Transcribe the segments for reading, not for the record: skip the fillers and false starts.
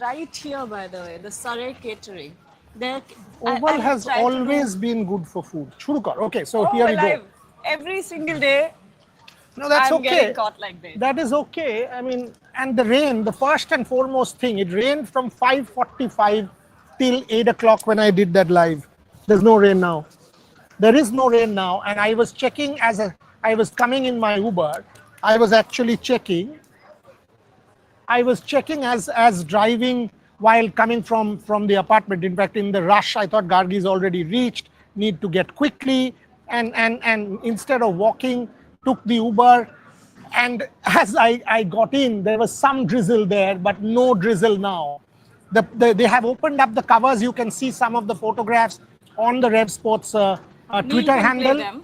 right here, by the way, the Surrey Catering. They're, Oval I has tried to always do- been good for food. Shuru kar. Okay, so Oh, here we well, go. every single day, No, that's I'm getting okay. caught like this. That is okay. I mean, and the rain, the first and foremost thing, it rained from 5:45 till 8 o'clock when I did that live. There's no rain now. There is no rain now. And I was checking I was coming in my Uber, I was actually checking. I was checking as driving while coming from the apartment. In fact, in the rush, I thought Gargi is already reached, need to get quickly. And instead of walking, took the Uber. And as I got in, there was some drizzle there, but no drizzle now. They have opened up the covers. You can see some of the photographs on the Rev Sports Neil Twitter can play handle. them.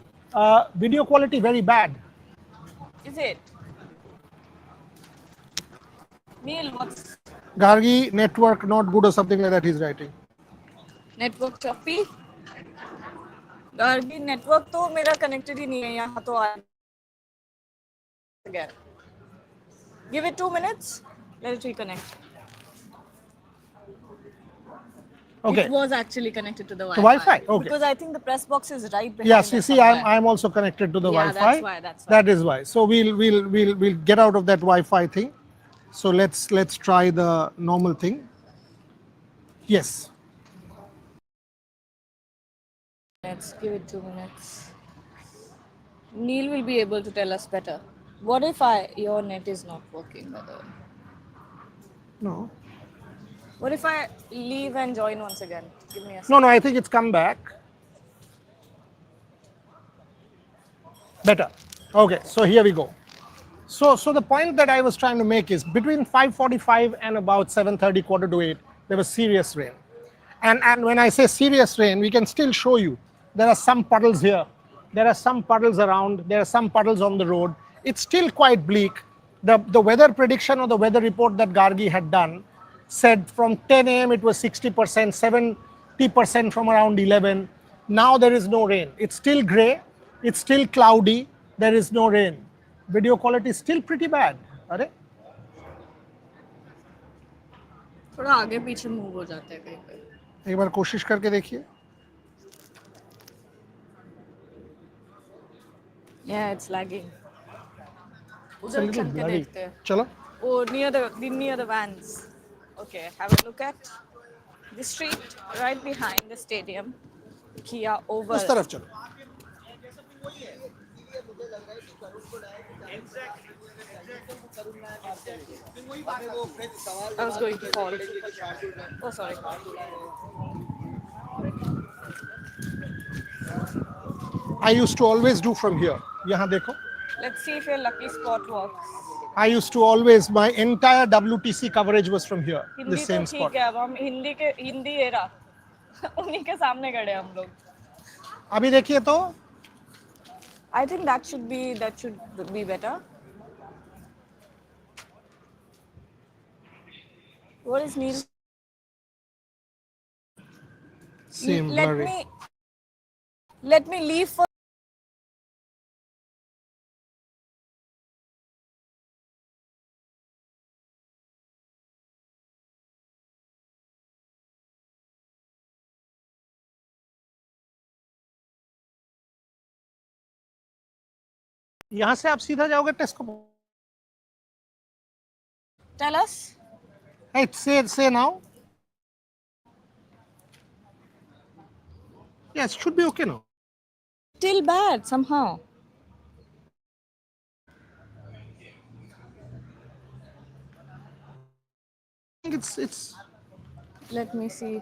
Video quality very bad. Is it? Neil, what's Gargi network not good or something like that he's writing. network choppy? Gargi network तो मेरा connected ही नहीं है यहाँ तो again. Give it 2 minutes. Let it reconnect. Okay. It was actually connected to the Wi-Fi. Wi-Fi, okay. Because I think the press box is right behind. Yes, you us see, somewhere. I'm also connected to the Yeah, Wi-Fi. that's why, that's why. That is why. So we'll get out of that Wi-Fi thing. So let's try the normal thing. Yes. Let's give it 2 minutes. Neil will be able to tell us better. What if your net is not working, by the way? No. What if I leave and join once again? Give me a second. No, I think it's come back. Better. Okay, so here we go. So the point that I was trying to make is between 5:45 and about 7:30, quarter to 8, there was serious rain. And when I say serious rain, we can still show you. There are some puddles here. There are some puddles around. There are some puddles on the road. It's still quite bleak. The weather prediction or the weather report that Gargi had done said from 10 a.m. it was 60%, 70% from around 11. Now there is no rain. It's still gray. It's still cloudy. There is no rain. Video quality is still pretty bad. अरे थोड़ा आगे पीछे move हो जाते हैं कहीं पे. एक बार कोशिश करके देखिए. Yeah, it's lagging. It's a उधर little चल के blurry. देखते हैं. चलो. Oh, near the vans. Okay, have a look at the street right behind the stadium. Kia Oval. उस तरफ चलो. I was going to fall. Oh, sorry. I used to always do from here. यहाँ देखो. Let's see if your lucky spot works. I used to always, my entire WTC coverage was from here, the Hindi तो same spot. ठीक है, अब हम Hindi era उन्हीं के सामने खड़े हम लोग. अभी देखिए तो. I think that should be better. What is Neil? Same blurry. Let me leave for. यहाँ से आप सीधा जाओगे टेस्को. Tell us. Hey, say now. Yes, should be okay now. Still bad somehow. I think it's. Let me see.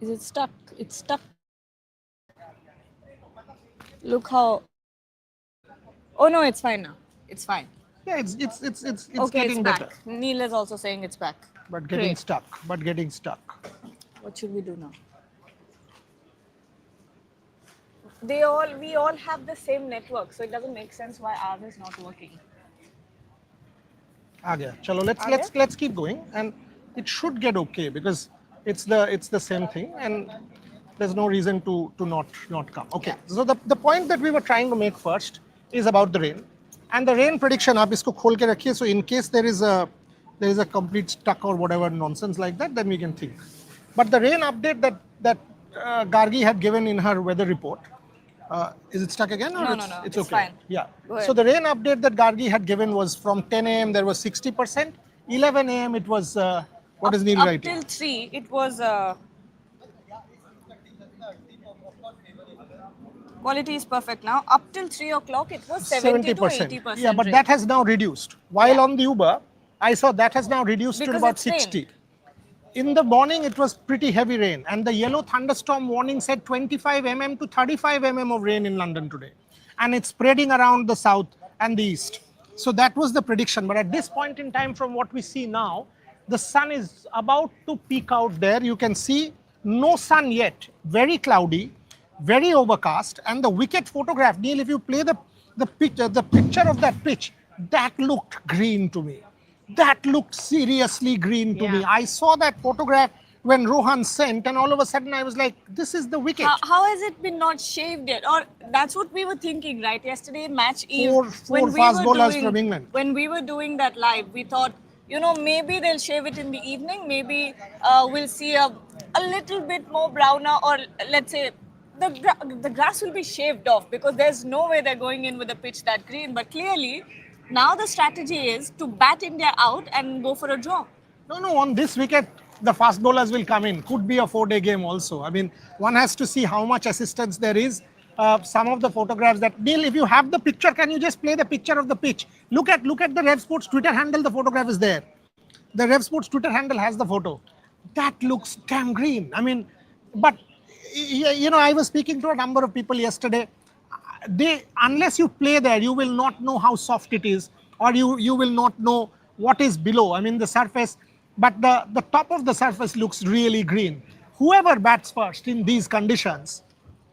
Is it stuck? It's stuck. Look how. Oh no, it's fine now. It's fine. Yeah, it's Okay, getting it's better. back. Neil is also saying it's back. But getting Great. stuck. But getting stuck. What should we do now? We all have the same network, so it doesn't make sense why ours is not working. आ गया. चलो, आ गया? let's keep going, and it should get okay because it's the same thing, and there's no reason to not come. Okay. Yeah. So the point that we were trying to make first is about the rain, and the rain prediction. आप इसको खोल के रखिए. So in case there is there is a complete stuck or whatever nonsense like that, then we can think. But the rain update that Gargi had given in her weather report, is it stuck again or No, no, no. it's It's okay? fine. Yeah. Go So ahead. the rain update that Gargi had given was from 10 a.m. there was 60%, 11 a.m. it was what is Neil Up writing? till 3, it was quality is perfect now. Up till 3 o'clock, it was 70 to 70%. Yeah, 80% but rain. that has now reduced. While Yeah. on the Uber, I saw that has now reduced to Because about it's rained. 60. In the morning, it was pretty heavy rain, and the yellow thunderstorm warning said 25 mm to 35 mm of rain in London today. And it's spreading around the south and the east. So that was the prediction. But at this point in time, from what we see now, the sun is about to peak out there. You can see no sun yet, very cloudy, very overcast. And the wicket photograph, Neil, if you play the picture of that pitch, that looked green to me. That looked seriously green to me. Yeah. I saw that photograph when Rohan sent, and all of a sudden I was like, this is the wicket. How has it been not shaved yet? Or that's what we were thinking, right? Yesterday, match eve, Four fast bowlers from England. when we were doing that live, we thought, maybe they'll shave it in the evening. Maybe we'll see a little bit more browner, or let's say the grass will be shaved off because there's no way they're going in with a pitch that green. But clearly, now the strategy is to bat India out and go for a draw. No, on this wicket, the fast bowlers will come in. Could be a 4-day game also. I mean, one has to see how much assistance there is. Some of the photographs that Neil, if you have the picture, can you just play the picture of the pitch? Look at the Rev Sports Twitter handle. The photograph is there. The Rev Sports Twitter handle has the photo. That looks damn green. I mean, but I was speaking to a number of people yesterday. Unless you play there, you will not know how soft it is, or you will not know what is below. I mean, the surface, but the top of the surface looks really green. Whoever bats first in these conditions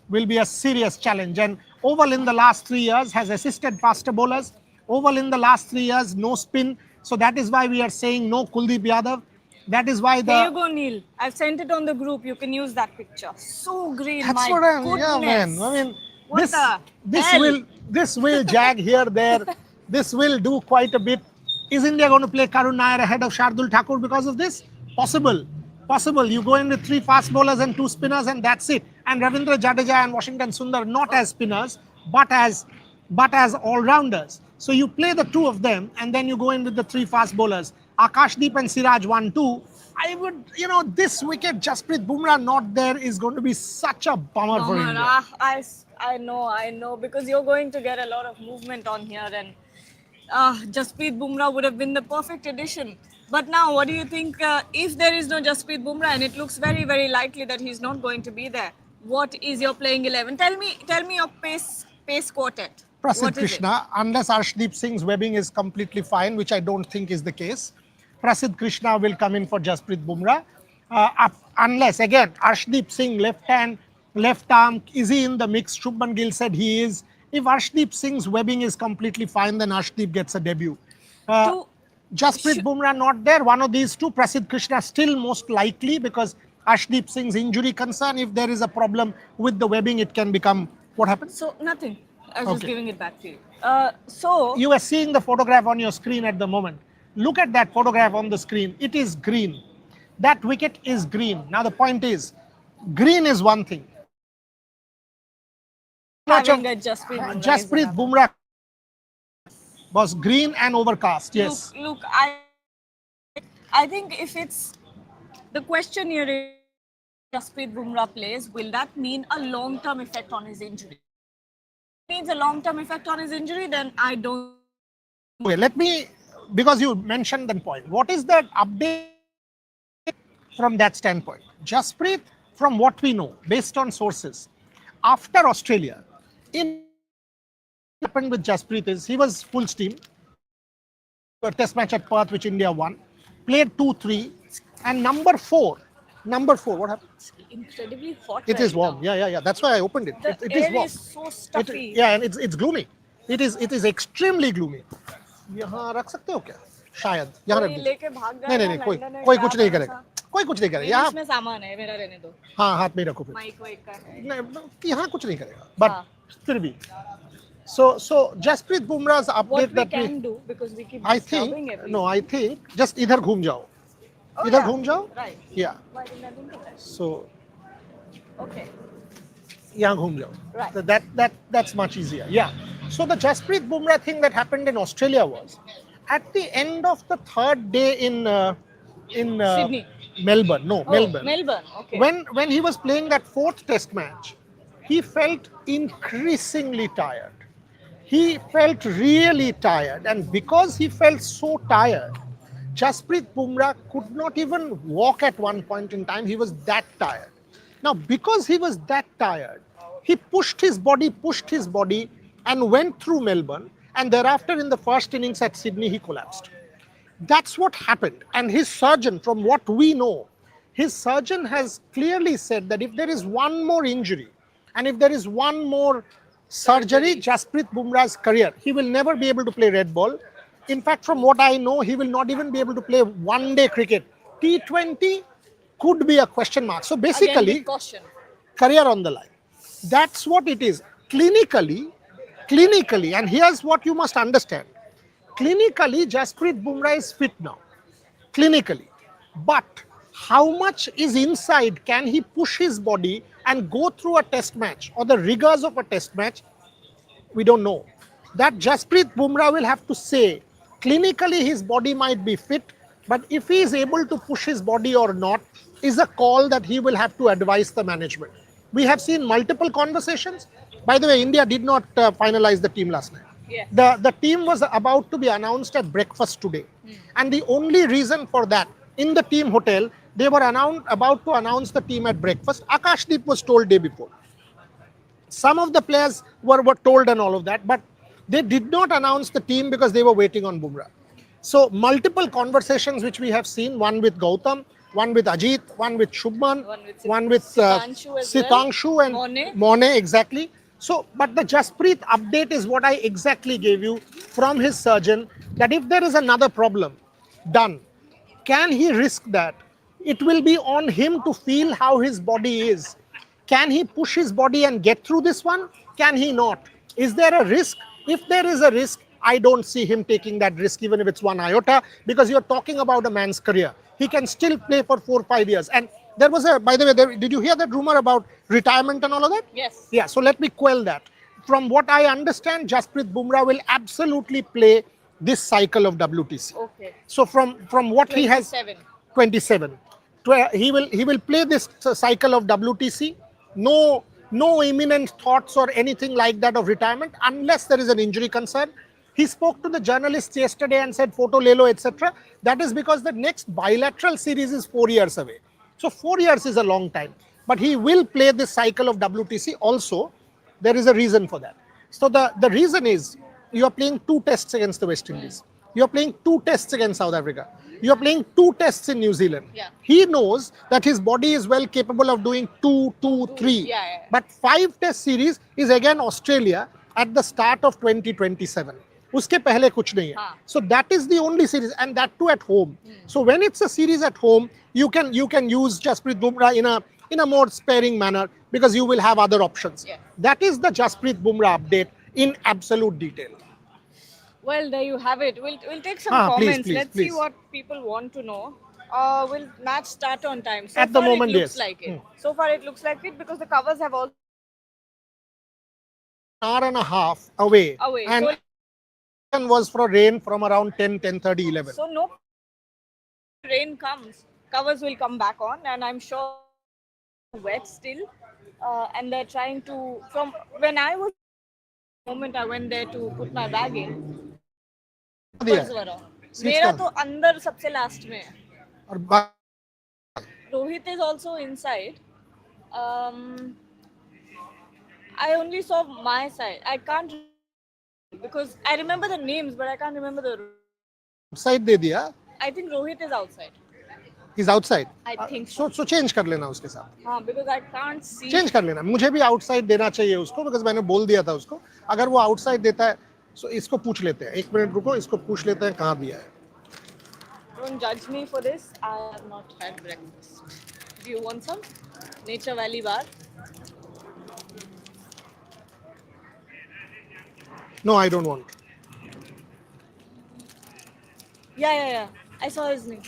will be a serious challenge. And Oval in the last 3 years has assisted faster bowlers. Oval in the last 3 years, no spin. So that is why we are saying no Kuldeep Yadav. That is why Here you go, Neil. I've sent it on the group. You can use that picture. So green, that's my what I'm. goodness. Yeah, man. I mean, What this the this hell? will jag here there. This will do quite a bit. Is India going to play Karun Nair ahead of Shardul Thakur because of this? Possible. You go in with 3 fast bowlers and 2 spinners, and that's it. And Ravindra Jadeja and Washington Sundar not as spinners, but as all-rounders. So you play the 2 of them, and then you go in with the 3 fast bowlers. Akashdeep and Siraj 1-2. I would, this wicket, Jasprit Bumrah not there is going to be such a bummer for India. I know, because you're going to get a lot of movement on here, and Jasprit Bumrah would have been the perfect addition. But now, what do you think if there is no Jasprit Bumrah, and it looks very, very likely that he's not going to be there? What is your playing 11? Tell me your pace quartet. Prasidh What is it? Krishna, unless Arshdeep Singh's webbing is completely fine, which I don't think is the case. Prasidh Krishna will come in for Jasprit Bumrah. Unless, again, Arshdeep Singh, left hand, left arm, is he in the mix? Shubman Gill said he is. If Arshdeep Singh's webbing is completely fine, then Arshdeep gets a debut. Jasprit Bumrah not there, one of these 2. Prasidh Krishna still most likely, because Arshdeep Singh's injury concern. If there is a problem with the webbing, it can become, what happens? So, nothing. I was just Okay. giving it back to you. You are seeing the photograph on your screen at the moment. Look at that photograph on the screen. It is green. That wicket is green. Now the point is, green is one thing. Having a Jasprit Bumrah was green and overcast. Yes. Look, I think if it's the question here is Jasprit Bumrah plays, will that mean a long-term effect on his injury? If it means a long-term effect on his injury, then I don't. Okay, let me, because you mentioned that point. What is the update from that standpoint? Jasprit, from what we know, based on sources, after Australia, what happened with Jasprit is he was full steam. A test match at Perth, which India won. Played 2-3. And number four, what happened? It's incredibly hot. It is warm. Now. Yeah. That's why I opened it. The it air is warm. is so stuffy. And it's gloomy. It is extremely gloomy. यहाँ रख सकते हो क्या? शायद यहाँ रख दीजिए। लेके भाग जाएगा। नहीं कोई कुछ नहीं करेगा। कोई कुछ नहीं करेगा। यहाँ इसमें सामान है, मेरा रहने दो। हाँ, हाथ में रखो फिर। माइक वाइक का है। नहीं, यहाँ कुछ नहीं करेगा। बट फिर भी So Jasprit Bumrah's update What we that can do, because we keep I disturbing think, everyone. no, I think just idhar ghum jao. Oh Idhar yeah. ghum jao? Right. Yeah. Why didn't I think of that? So Okay. यहाँ घूम जाओ. Right. So that's much easier. Yeah. So the Jasprit Bumrah thing that happened in Australia was at the end of the third day in Sydney. Melbourne. No, Oh, Melbourne. Melbourne. Okay. When he was playing that fourth Test match, he felt increasingly tired. He felt really tired, and because he felt so tired, Jasprit Bumrah could not even walk at one point in time. He was that tired. Now, because he was that tired, he pushed his body, and went through Melbourne. And thereafter, in the first innings at Sydney, he collapsed. That's what happened. And his surgeon, from what we know, his surgeon has clearly said that if there is one more injury and if there is one more surgery, Jasprit Bumrah's career, he will never be able to play red ball. In fact, from what I know, he will not even be able to play one day cricket. T20 could be a question mark. So Again, basically, with caution. career on the line. That's what it is. Clinically, and here's what you must understand. Clinically, Jasprit Bumrah is fit now. Clinically. But how much is inside? Can he push his body and go through a test match or the rigors of a test match? We don't know. That Jasprit Bumrah will have to say. Clinically, his body might be fit, but if he is able to push his body or not is a call that he will have to advise the management. We have seen multiple conversations. By the way, India did not finalize the team last night. Yes. The team was about to be announced at breakfast today. And the only reason for that, in the team hotel, they were about to announce the team at breakfast. Akashdeep was told day before. Some of the players were told and all of that, but they did not announce the team because they were waiting on Bumrah. So multiple conversations which we have seen, one with Gautam, one with Ajit, one with Shubman, one with Sitanshu as Sitanshu and Mone, exactly. So, but the Jasprit update is what I exactly gave you from his surgeon, that if there is another problem, done. Can he risk that? It will be on him to feel how his body is. Can he push his body and get through this one? Can he not? Is there a risk? If there is a risk, I don't see him taking that risk, even if it's one iota, because you're talking about a man's career. He can still play for 4 or 5 years. And there was by the way, did you hear that rumor about retirement and all of that? Yes. Yeah, so let me quell that. From what I understand, Jasprit Bumrah will absolutely play this cycle of WTC. Okay. So from what he has, 27. 27. He will play this cycle of WTC. No imminent thoughts or anything like that of retirement unless there is an injury concern. He spoke to the journalists yesterday and said photo lelo, etc. That is because the next bilateral series is 4 years away. So 4 years is a long time. But he will play this cycle of WTC also. There is a reason for that. So the reason is you are playing 2 tests against the West Indies. You are playing 2 tests against South Africa. You are playing 2 tests in New Zealand. Yeah. He knows that his body is well capable of doing 2, 2, 3. Yeah. But 5 test series is again Australia at the start of 2027. उसके पहले कुछ नहीं है. So that is the only series, and that too at home. So when it's a series at home, you can use Jasprit Bumrah in a more sparing manner because you will have other options. Yeah. That is the Jasprit Bumrah update in absolute detail. Well, there you have it. We'll take some Please, comments. please, Let's please. see what people want to know. Will match start on time? So At the far moment, it looks yes. like it. So far it looks like it because the covers have all Hour and a half away. And So was for rain from around 10, 10:30, 11. So no rain comes, covers will come back on, and I'm sure wet still. And they're trying to. From when I was the moment I went there to put my bag in, covers were on. मेरा तो अंदर सबसे last में है. और बा- Rohit is also inside. I only saw my side. I can't because I remember the names, but I can't remember the. outside दे दिया. I think Rohit is outside. He's outside. I think so. So change कर लेना उसके साथ. हाँ, because I can't see. Change कर लेना. मुझे भी आउटसाइड देना चाहिए उसको, बिकॉज मैंने बोल दिया था उसको. अगर वो आउटसाइड देता है, so इसको पूछ लेते हैं. 1 मिनट रुको, इसको पूछ लेते हैं कहाँ दिया है. Don't judge me for this. I have not had breakfast. Do you want some? Nature Valley bar. No, I don't want. Yeah. I saw his name.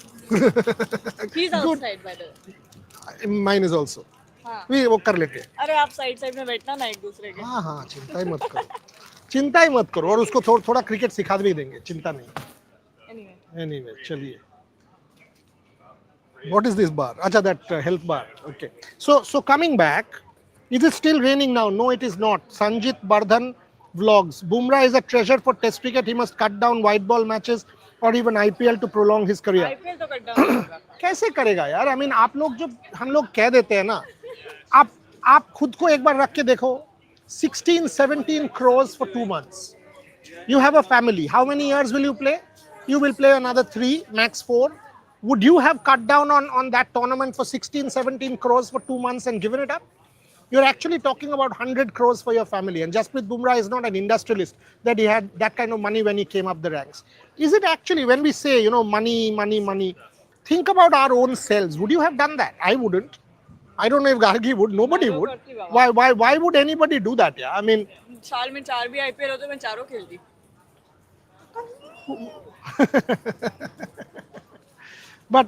He's Good. outside, by the way. Mine is also. हाँ. We वो कर लेते हैं. अरे आप side में बैठना ना एक दूसरे के. हाँ हाँ, चिंता ही मत करो. चिंता ही मत करो, और उसको थोड़ा क्रिकेट सिखा भी देंगे, चिंता नहीं. Anyway, चलिए. What is this bar? Acha, that health bar. Okay. So coming back, is it still raining now? No, it is not. Sanjit Bardhan vlogs. Bumrah is a treasure for Test cricket. He must cut down white ball matches or even IPL to prolong his career. IPL तो cut down होगा. कैसे करेगा यार? I mean, आप लोग जो हम लोग कह देते हैं ना, आप खुद को एक बार रख के देखो. 16-17 crores for 2 months. You have a family. How many years will you play? You will play another 3, max 4. Would you have cut down on that tournament for 16-17 crores for 2 months and given it up? You're actually talking about 100 crores for your family. And Jasprit Bumrah is not an industrialist that he had that kind of money when he came up the ranks. Is it actually, when we say, money, think about our own selves. Would you have done that? I wouldn't. I don't know if Gargi would. Nobody would. Why would anybody do that? Yeah, I mean, साल में 4 भी IPL होते मैं चारों खेलती. But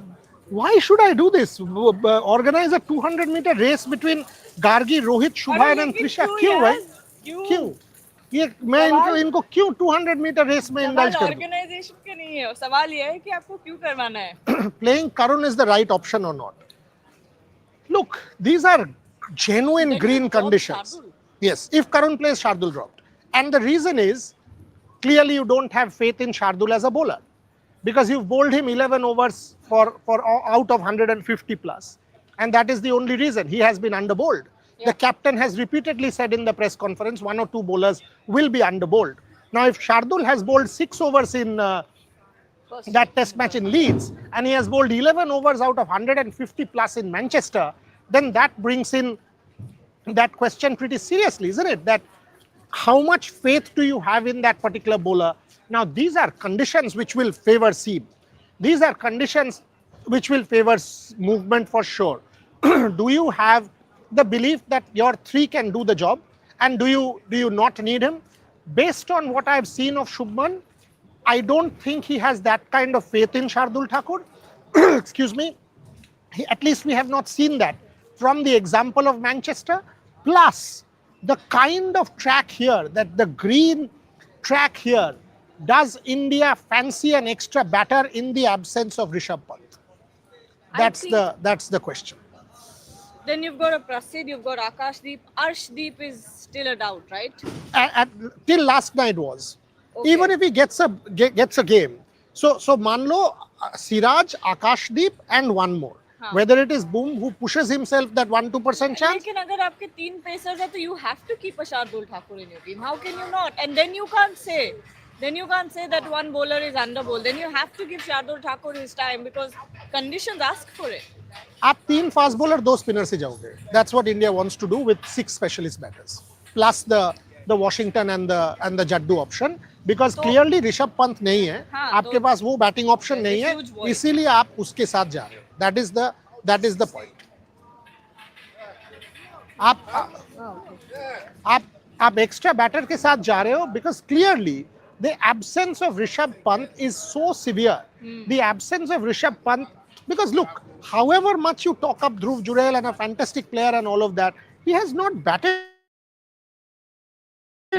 why should I do this? Organize a 200-meter race between Gargi, Rohit, Shubhan and Trisha. क्यों भाई? क्यों? ये मैं इनको क्यों 200-meter race में indulge करूं? Organization के नहीं है. सवाल ये है कि आपको क्यों करवाना है? Playing Karun is the right option or not? Look, these are genuine green conditions. Shardul. Yes, if Karun plays, Shardul dropped. And the reason is, clearly you don't have faith in Shardul as a bowler. Because you've bowled him 11 overs for out of 150 plus. And that is the only reason. He has been under-bowled. Yeah. The captain has repeatedly said in the press conference, 1 or 2 bowlers will be under-bowled. Now, if Shardul has bowled 6 overs in that test match in Leeds, and he has bowled 11 overs out of 150 plus in Manchester, then that brings in that question pretty seriously, isn't it? That how much faith do you have in that particular bowler? Now, these are conditions which will favor seam. These are conditions which will favor movement for sure. Do you have the belief that your 3 can do the job? And do you not need him? Based on what I've seen of Shubman, I don't think he has that kind of faith in Shardul Thakur. Excuse me. At least we have not seen that from the example of Manchester. Plus, the kind of track here, that the green track here, does India fancy an extra batter in the absence of Rishabh Pant? That's the question. Then you've got a Prasid, you've got Akashdeep. Arshdeep is still a doubt, right? Till last night was. Okay. Even if he gets a game. So Manlo, Siraj, Akashdeep and one more. हाँ. Whether it is Boom who pushes himself that 1-2% chance. लेकिन अगर आपके 3 pacers हैं तो you have to keep a Shardul Thakur in your team. How can you not? And then you can't say that one bowler is under bowled. Then you have to give Shardul Thakur his time because conditions ask for it. आप 3 fast bowler 2 spinner से जाओगे. That's what India wants to do with 6 specialist batters. Plus the Washington and the Jaddu option. Because clearly Rishabh Pant नहीं है. आपके पास वो batting option नहीं है. इसीलिए आप उसके साथ जा रहे हो. That is the point. आप extra batter के साथ जा रहे हो because clearly the absence of Rishabh Pant is so severe. The absence of Rishabh Pant, because look, however much you talk up Dhruv Jurel and a fantastic player and all of that, he has not batted.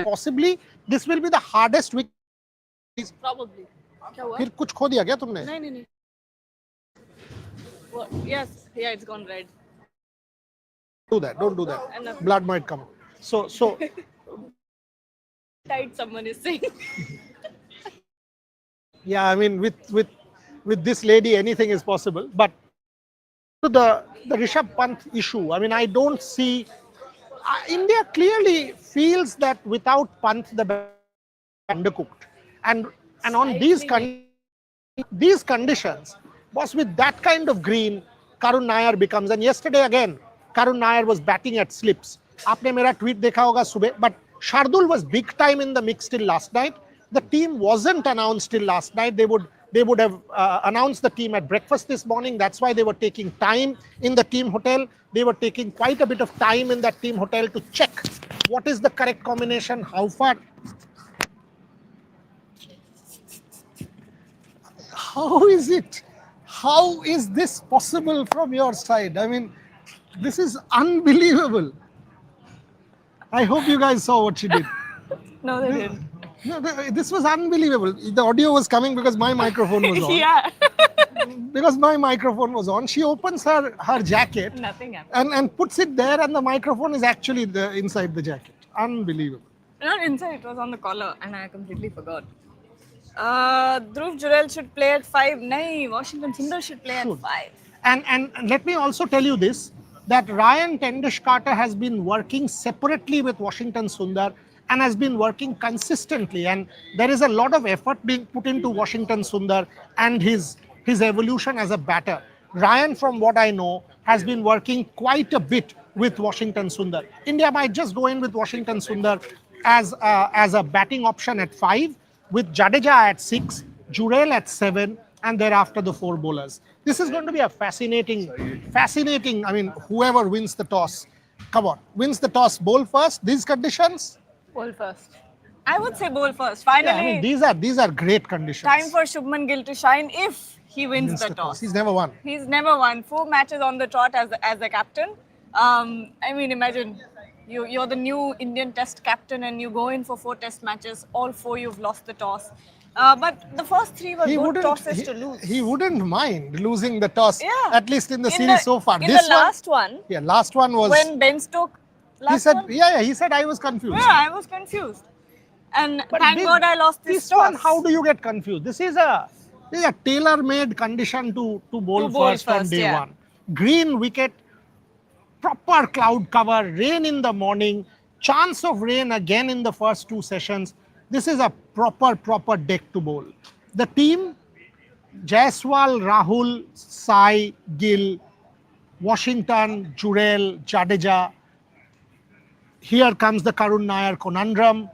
Possibly this will be the hardest week. Probably. क्या हुआ? फिर कुछ खो दिया क्या तुमने? नहीं. What? Yes, it's gone red. Don't do that. Enough. Blood might come. So Tight, someone is saying. Yeah, I mean with this lady anything is possible. But the Rishabh Pant issue, I mean, I don't see. India clearly feels that without Pant the undercooked, and on these conditions, boss, with that kind of green, Karun Nair becomes. And yesterday again, Karun Nair was batting at slips. आपने मेरा tweet देखा होगा सुबह. But Shardul was big time in the mix till last night. The team wasn't announced till last night. They would have announced the team at breakfast this morning. That's why they were taking time in the team hotel. They were taking quite a bit of time in that team hotel to check what is the correct combination, how far How is it? How is this possible from your side? I mean, this is unbelievable. I hope you guys saw what she did. No, they This, didn't. no, this was unbelievable. The audio was coming because my microphone was on. Yeah. Because my microphone was on. She opens her jacket Nothing happened. and puts it there, and the microphone is actually inside the jacket. Unbelievable. Not inside, it was on the collar, and I completely forgot. Dhruv Jurel should play at 5. Nahi, Washington Sundar should play at Should. 5. And let me also tell you this, that Ryan Tendish-Carter has been working separately with Washington Sundar and has been working consistently. And there is a lot of effort being put into Washington Sundar and his evolution as a batter. Ryan, from what I know, has been working quite a bit with Washington Sundar. India might just go in with Washington Sundar as a batting option at 5, with Jadeja at 6, Jurel at 7, and thereafter the 4 bowlers. This is going to be a fascinating. I mean, whoever wins the toss, come on, wins the toss, bowl first. These conditions, Bowl first. I would say bowl first. Finally, yeah, I mean, these are great conditions. time for Shubman Gill to shine if he wins the toss. He's never won. He's never won 4 matches on the trot as a captain. I mean, imagine you're the new Indian Test captain and you go in for 4 Test matches. All 4 you've lost the toss. But the first 3 were good tosses to lose. He wouldn't mind losing the toss, Yeah. at least in the series so far. In the last one, yeah, last one was when Ben Stokes, he said, one? he said I was confused. Yeah, I was confused. And But thank God I lost this toss. one, how do you get confused? This is a tailor-made condition to bowl first on day yeah. 1. Green wicket, proper cloud cover, rain in the morning, chance of rain again in the first 2 sessions. This is a proper deck to bowl. The team, Jaiswal, Rahul, Sai, Gill, Washington, Jurel, Jadeja. Here comes the Karun Nair conundrum.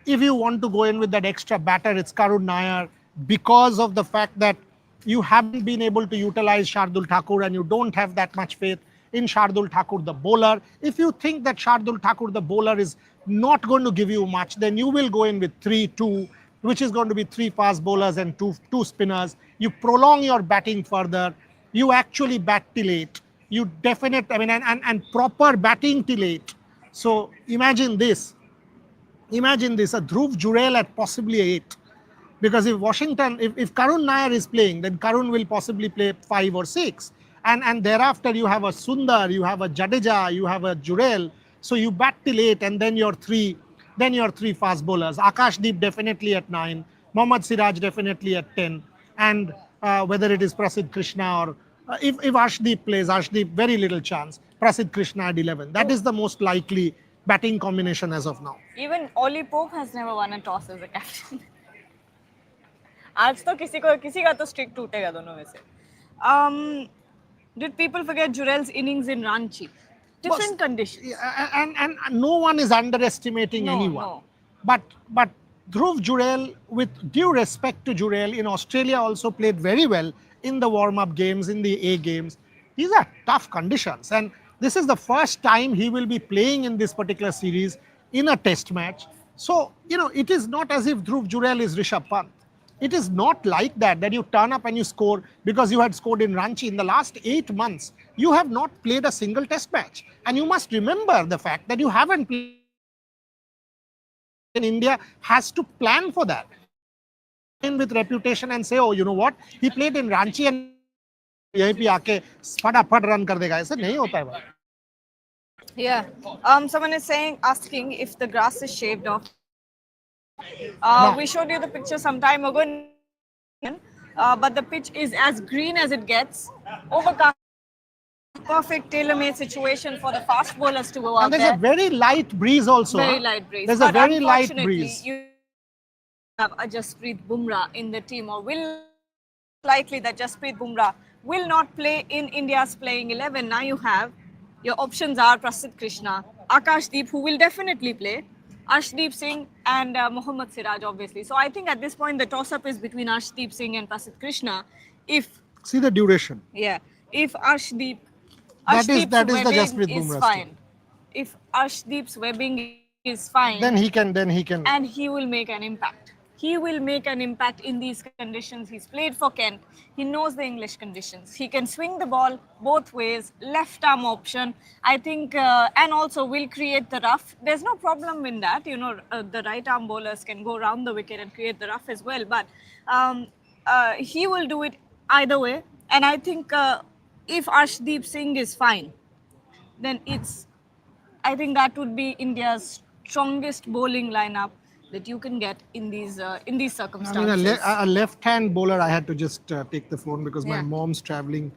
If you want to go in with that extra batter, it's Karun Nair, because of the fact that you haven't been able to utilize Shardul Thakur and you don't have that much faith in Shardul Thakur, the bowler. If you think that Shardul Thakur, the bowler, is not going to give you much, then you will go in with 3-2, which is going to be 3 fast bowlers and two spinners. You prolong your batting further. You actually bat till 8. You and proper batting till 8. So imagine this, a Dhruv Jurel at possibly 8. Because if Karun Nair is playing, then Karun will possibly play 5 or 6. And thereafter you have a Sundar, you have a Jadeja, you have a Jurel. So you bat till 8 and then your 3 fast bowlers. Akashdeep definitely at 9, Mohammad Siraj definitely at 10. And whether it is Prasidh Krishna or if Arshdeep plays, Arshdeep, very little chance. Prasidh Krishna at 11. That is the most likely batting combination as of now. Even Ollie Pope has never won a toss as a captain. आज तो किसी का तो streak टूटेगा दोनों में से. Did people forget Jurel's innings in Ranchi? Different conditions. And no one is underestimating anyone. No. But Dhruv Jurel, with due respect to Jurel, in Australia also played very well in the warm-up games, in the A games. These are tough conditions. And this is the first time he will be playing in this particular series in a test match. So, it is not as if Dhruv Jurel is Rishabh Pant. It is not like that you turn up and you score because you had scored in Ranchi. In the last 8 months, you have not played a single test match. And you must remember the fact that you haven't played in India has to plan for that. In with reputation and say, oh, you know what? He played in Ranchi and yahi pe aake फटाफट run कर देगा. ऐसे नहीं होता है भाई. Yeah. Someone is asking if the grass is shaved off. We showed you the picture some time ago, but the pitch is as green as it gets. Overcast, perfect tailor-made situation for the fast bowlers to go out there. There's a very light breeze also. Very light breeze. There's but a very light breeze. You have a Jasprit Bumrah in the team, or will likely that Jasprit Bumrah will not play in India's playing 11. Now you have your options are Prasidh Krishna, Akashdeep, who will definitely play, Arshdeep Singh and Mohammad Siraj, obviously. So I think at this point the toss-up is between Arshdeep Singh and Prasidh Krishna. See the duration. Yeah. If Arshdeep's that is the Jasprit Bumrah is fine. If Arshdeep's webbing is fine, then he can and he will make an impact. he will make an impact in these conditions. He's played for Kent. He knows the English conditions. He can swing the ball both ways, left arm option. I think, and also will create the rough. There's no problem in that. The right arm bowlers can go around the wicket and create the rough as well. But he will do it either way. And I think if Arshdeep Singh is fine, then I think that would be India's strongest bowling lineup that you can get in these circumstances. I mean, a left-hand bowler, I had to just take the phone because my Yeah. mom's traveling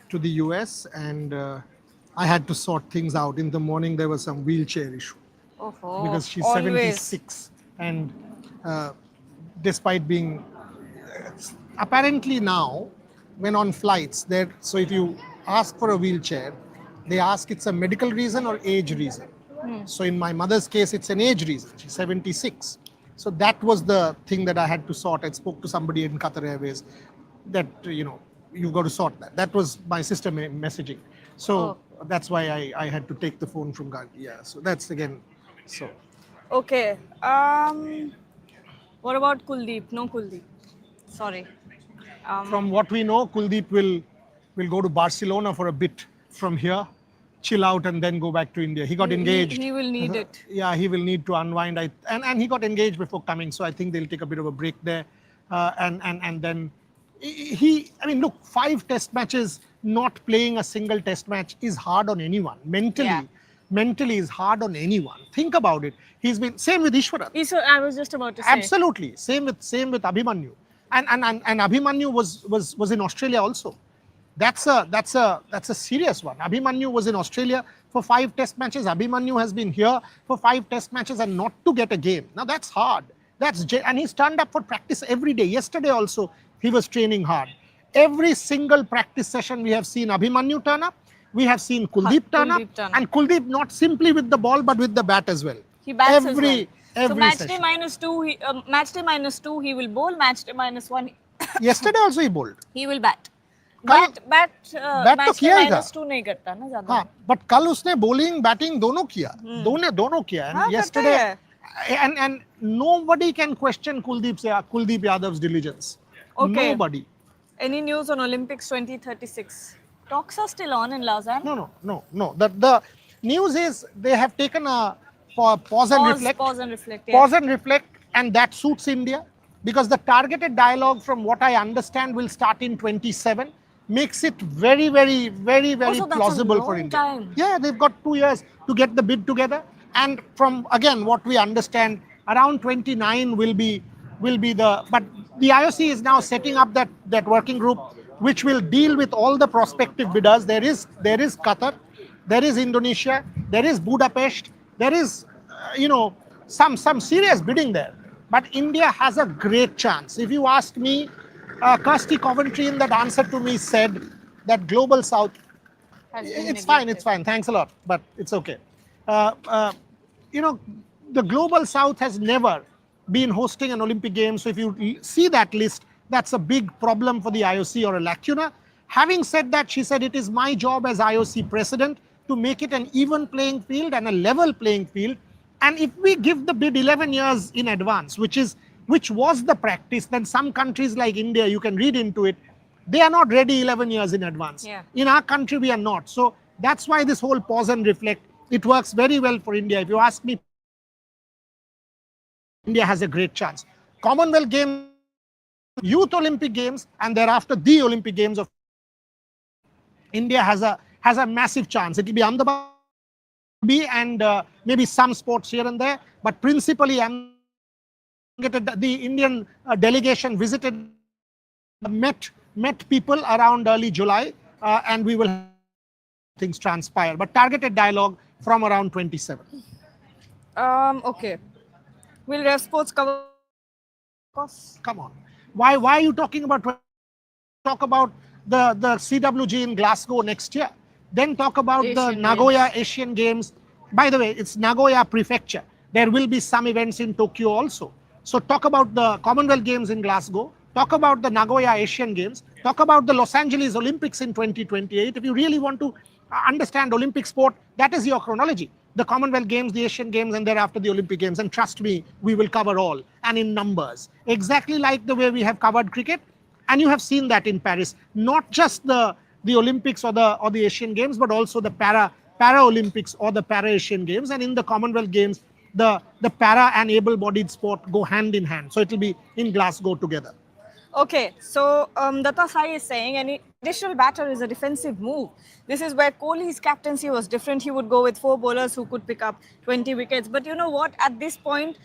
to the US and I had to sort things out. In the morning, there was some wheelchair issue because she's always. 76 and despite being apparently now when on flights there, so if you ask for a wheelchair, they ask it's a medical reason or age reason. So in my mother's case, it's an age reason. She's 76. So that was the thing that I had to sort. I spoke to somebody in Qatar Airways that, you've got to sort that. That was my sister messaging. So that's why I had to take the phone from Gandhi. Yeah, so that's again, so. Okay. What about Kuldeep? No Kuldeep. Sorry. From what we know, Kuldeep will go to Barcelona for a bit from here, chill out and then go back to India. He got engaged. He will need it. Yeah, he will need to unwind. And he got engaged before coming, so I think they'll take a bit of a break there. And then look, 5 test matches, not playing a single test match is hard on anyone. Mentally is hard on anyone. Think about it. He's been, same with Ishwaran. I was just about to say. Absolutely. Same with Abhimanyu. And Abhimanyu was in Australia also. That's a serious one. Abhimanyu was in Australia for 5 test matches. Abhimanyu has been here for 5 test matches and not to get a game. Now that's hard. And he's turned up for practice every day. Yesterday also, he was training hard. Every single practice session we have seen Abhimanyu turn up. We have seen Kuldeep turn up. And Kuldeep not simply with the ball but with the bat as well. He bats as well. So match day -2, he will bowl. Match day -1. Yesterday also he bowled. He will bat. Bat match किया ही था। -2 नहीं करता ना ज्यादा। हाँ, but कल उसने bowling, batting दोनों किया, दोनों किया. And yesterday, and nobody can question Kuldeep Yadav's diligence. Okay. Nobody. Any news on Olympics 2036? Talks are still on in Lausanne. No. The news is they have taken a pause and reflect. Pause and reflect. Yeah. Pause and reflect, and that suits India because the targeted dialogue, from what I understand, will start in 27. Makes it very plausible for India. Time. Yeah, they've got 2 years to get the bid together. And from, again, what we understand, around 29 will be but the IOC is now setting up that working group, which will deal with all the prospective bidders. There is Qatar, there is Indonesia, there is Budapest, there is, some serious bidding there. But India has a great chance. If you ask me, Kirsty Coventry in that answer to me said that Global South, it's fine, thanks a lot, but it's okay. The Global South has never been hosting an Olympic Games. So if you see that list, that's a big problem for the IOC or a lacuna. Having said that, she said it is my job as IOC president to make it an even playing field and a level playing field. And if we give the bid 11 years in advance, which was the practice, then some countries like India, you can read into it, they are not ready 11 years in advance. Yeah. In our country, we are not. So that's why this whole pause and reflect, it works very well for India. If you ask me, India has a great chance. Commonwealth Games, Youth Olympic Games, and thereafter the Olympic Games of India has a massive chance. It will be Ahmedabad and maybe some sports here and there, but principally the Indian delegation visited, met people around early July, and we will have things transpire. But targeted dialogue from around 27. Okay. Will Ref Sports cover? Come on. Why are you talking about? Talk about the CWG in Glasgow next year. Then talk about the Nagoya Asian Games. By the way, it's Nagoya Prefecture. There will be some events in Tokyo also. So talk about the Commonwealth Games in Glasgow. Talk about the Nagoya Asian Games. Talk about the Los Angeles Olympics in 2028. If you really want to understand Olympic sport, that is your chronology. the Commonwealth Games, the Asian Games, and thereafter the Olympic Games. And trust me, we will cover all, and in numbers. Exactly like the way we have covered cricket. And you have seen that in Paris. Not just the Olympics or the Asian Games, but also the Paralympics or the Para-Asian Games. And in the Commonwealth Games, the para and able-bodied sport go hand in hand. So it will be in Glasgow together. Okay, so Datta Sai is saying an additional batter is a defensive move. This is where Kohli's captaincy was different. He would go with 4 bowlers who could pick up 20 wickets. But you know what? At this point,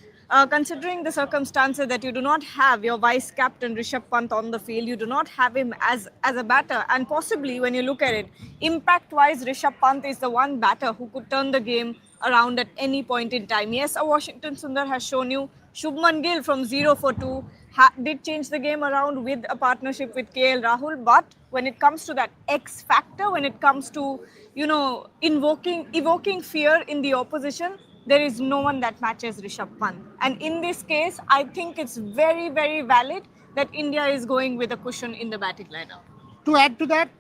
considering the circumstances that you do not have your vice captain Rishabh Pant on the field, you do not have him as a batter, and possibly when you look at it, impact-wise, Rishabh Pant is the one batter who could turn the game around at any point in time. Yes, a Washington Sundar has shown you. Shubman Gill from 0 for 2 did change the game around with a partnership with KL Rahul, but when it comes to that X factor, when it comes to, you know, evoking fear in the opposition, there is no one that matches Rishabh Pant. And in this case, I think it's very, very valid that India is going with a cushion in the batting lineup. To add to that,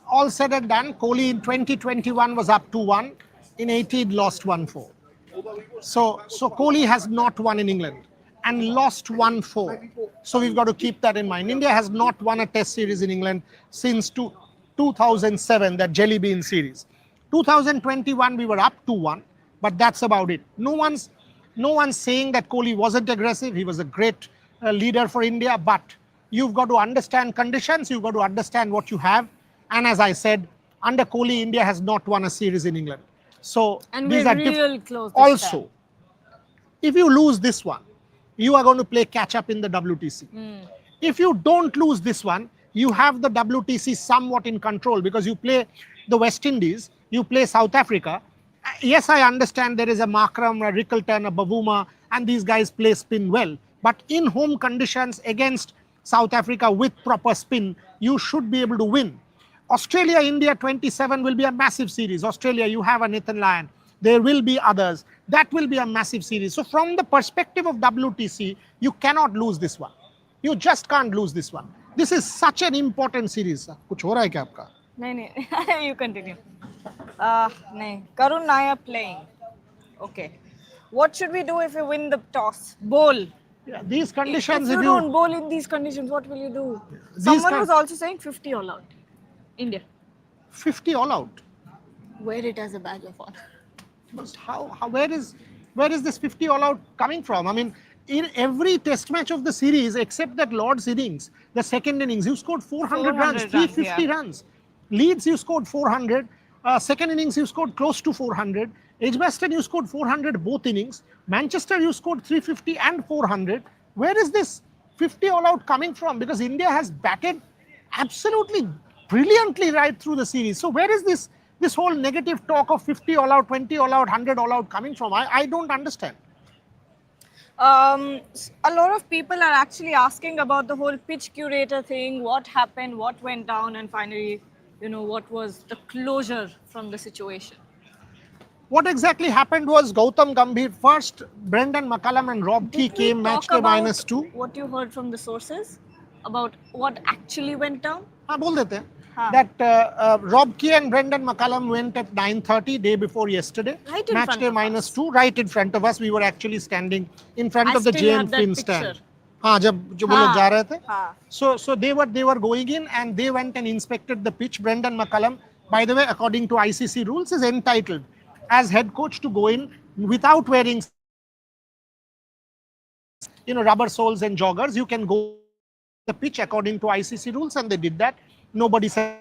all said and done, Kohli in 2021 was up 2-1. In 18, lost 1-4. So Kohli has not won in England and lost 1-4. So we've got to keep that in mind. India has not won a test series in England since 2007, that Jelly Bean series. 2021, we were up 2-1, but that's about it. No one's saying that Kohli wasn't aggressive. He was a great leader for India, but you've got to understand conditions. You've got to understand what you have. And as I said, under Kohli, India has not won a series in England. So and these we're are real close. Also, if you lose this one, you are going to play catch up in the WTC. If you don't lose this one, you have the WTC somewhat in control because you play the West Indies, you play South Africa. Yes, I understand there is a Markram, a Rickelton, a Bavuma, and these guys play spin well. But in home conditions against South Africa with proper spin, you should be able to win. Australia, India 27 will be a massive series. Australia, you have a Nathan Lyon. There will be others. That will be a massive series. So from the perspective of WTC, you cannot lose this one. You just can't lose this one. This is such an important series. कुछ हो रहा है क्या आपका? नहीं, you continue. नहीं, Karun Nair playing. Okay. What should we do if we win the toss? Bowl. Yeah, these conditions. If you don't bowl in these conditions, what will you do? Someone was also saying 50 all out. India. 50 all out. Wear it as a badge of honor. But where is this 50 all out coming from? I mean, in every test match of the series, except that Lord's innings, the second innings, you scored 400 runs, 350 runs. Leeds, you scored 400. Second innings, you scored close to 400. Edgbaston, you scored 400 both innings. Manchester, you scored 350 and 400. Where is this 50 all out coming from? Because India has batted absolutely brilliantly right through the series. So where is this whole negative talk of 50 all out, 20 all out, 100 all out coming from? I don't understand. A lot of people are actually asking about the whole pitch curator thing, what happened, what went down, and finally, you know, what was the closure from the situation. What exactly happened was Gautam Gambhir first, Brendan McCullum and Rob Key came match day -2. What you heard from the sources about what actually went down? बोल देते हैं. That Rob Key and Brendan McCullum went at 9:30 day before yesterday. Right in match front day of us. -2, right in front of us. We were actually standing in front of the still have JN that Fin picture. stand. हाँ जब वो लोग जा रहे थे. हाँ. So they were going in and they went and inspected the pitch. Brendan McCullum, by the way, according to ICC rules, is entitled as head coach to go in without wearing, you know, rubber soles and joggers. You can go the pitch according to ICC rules, and they did that. Nobody said.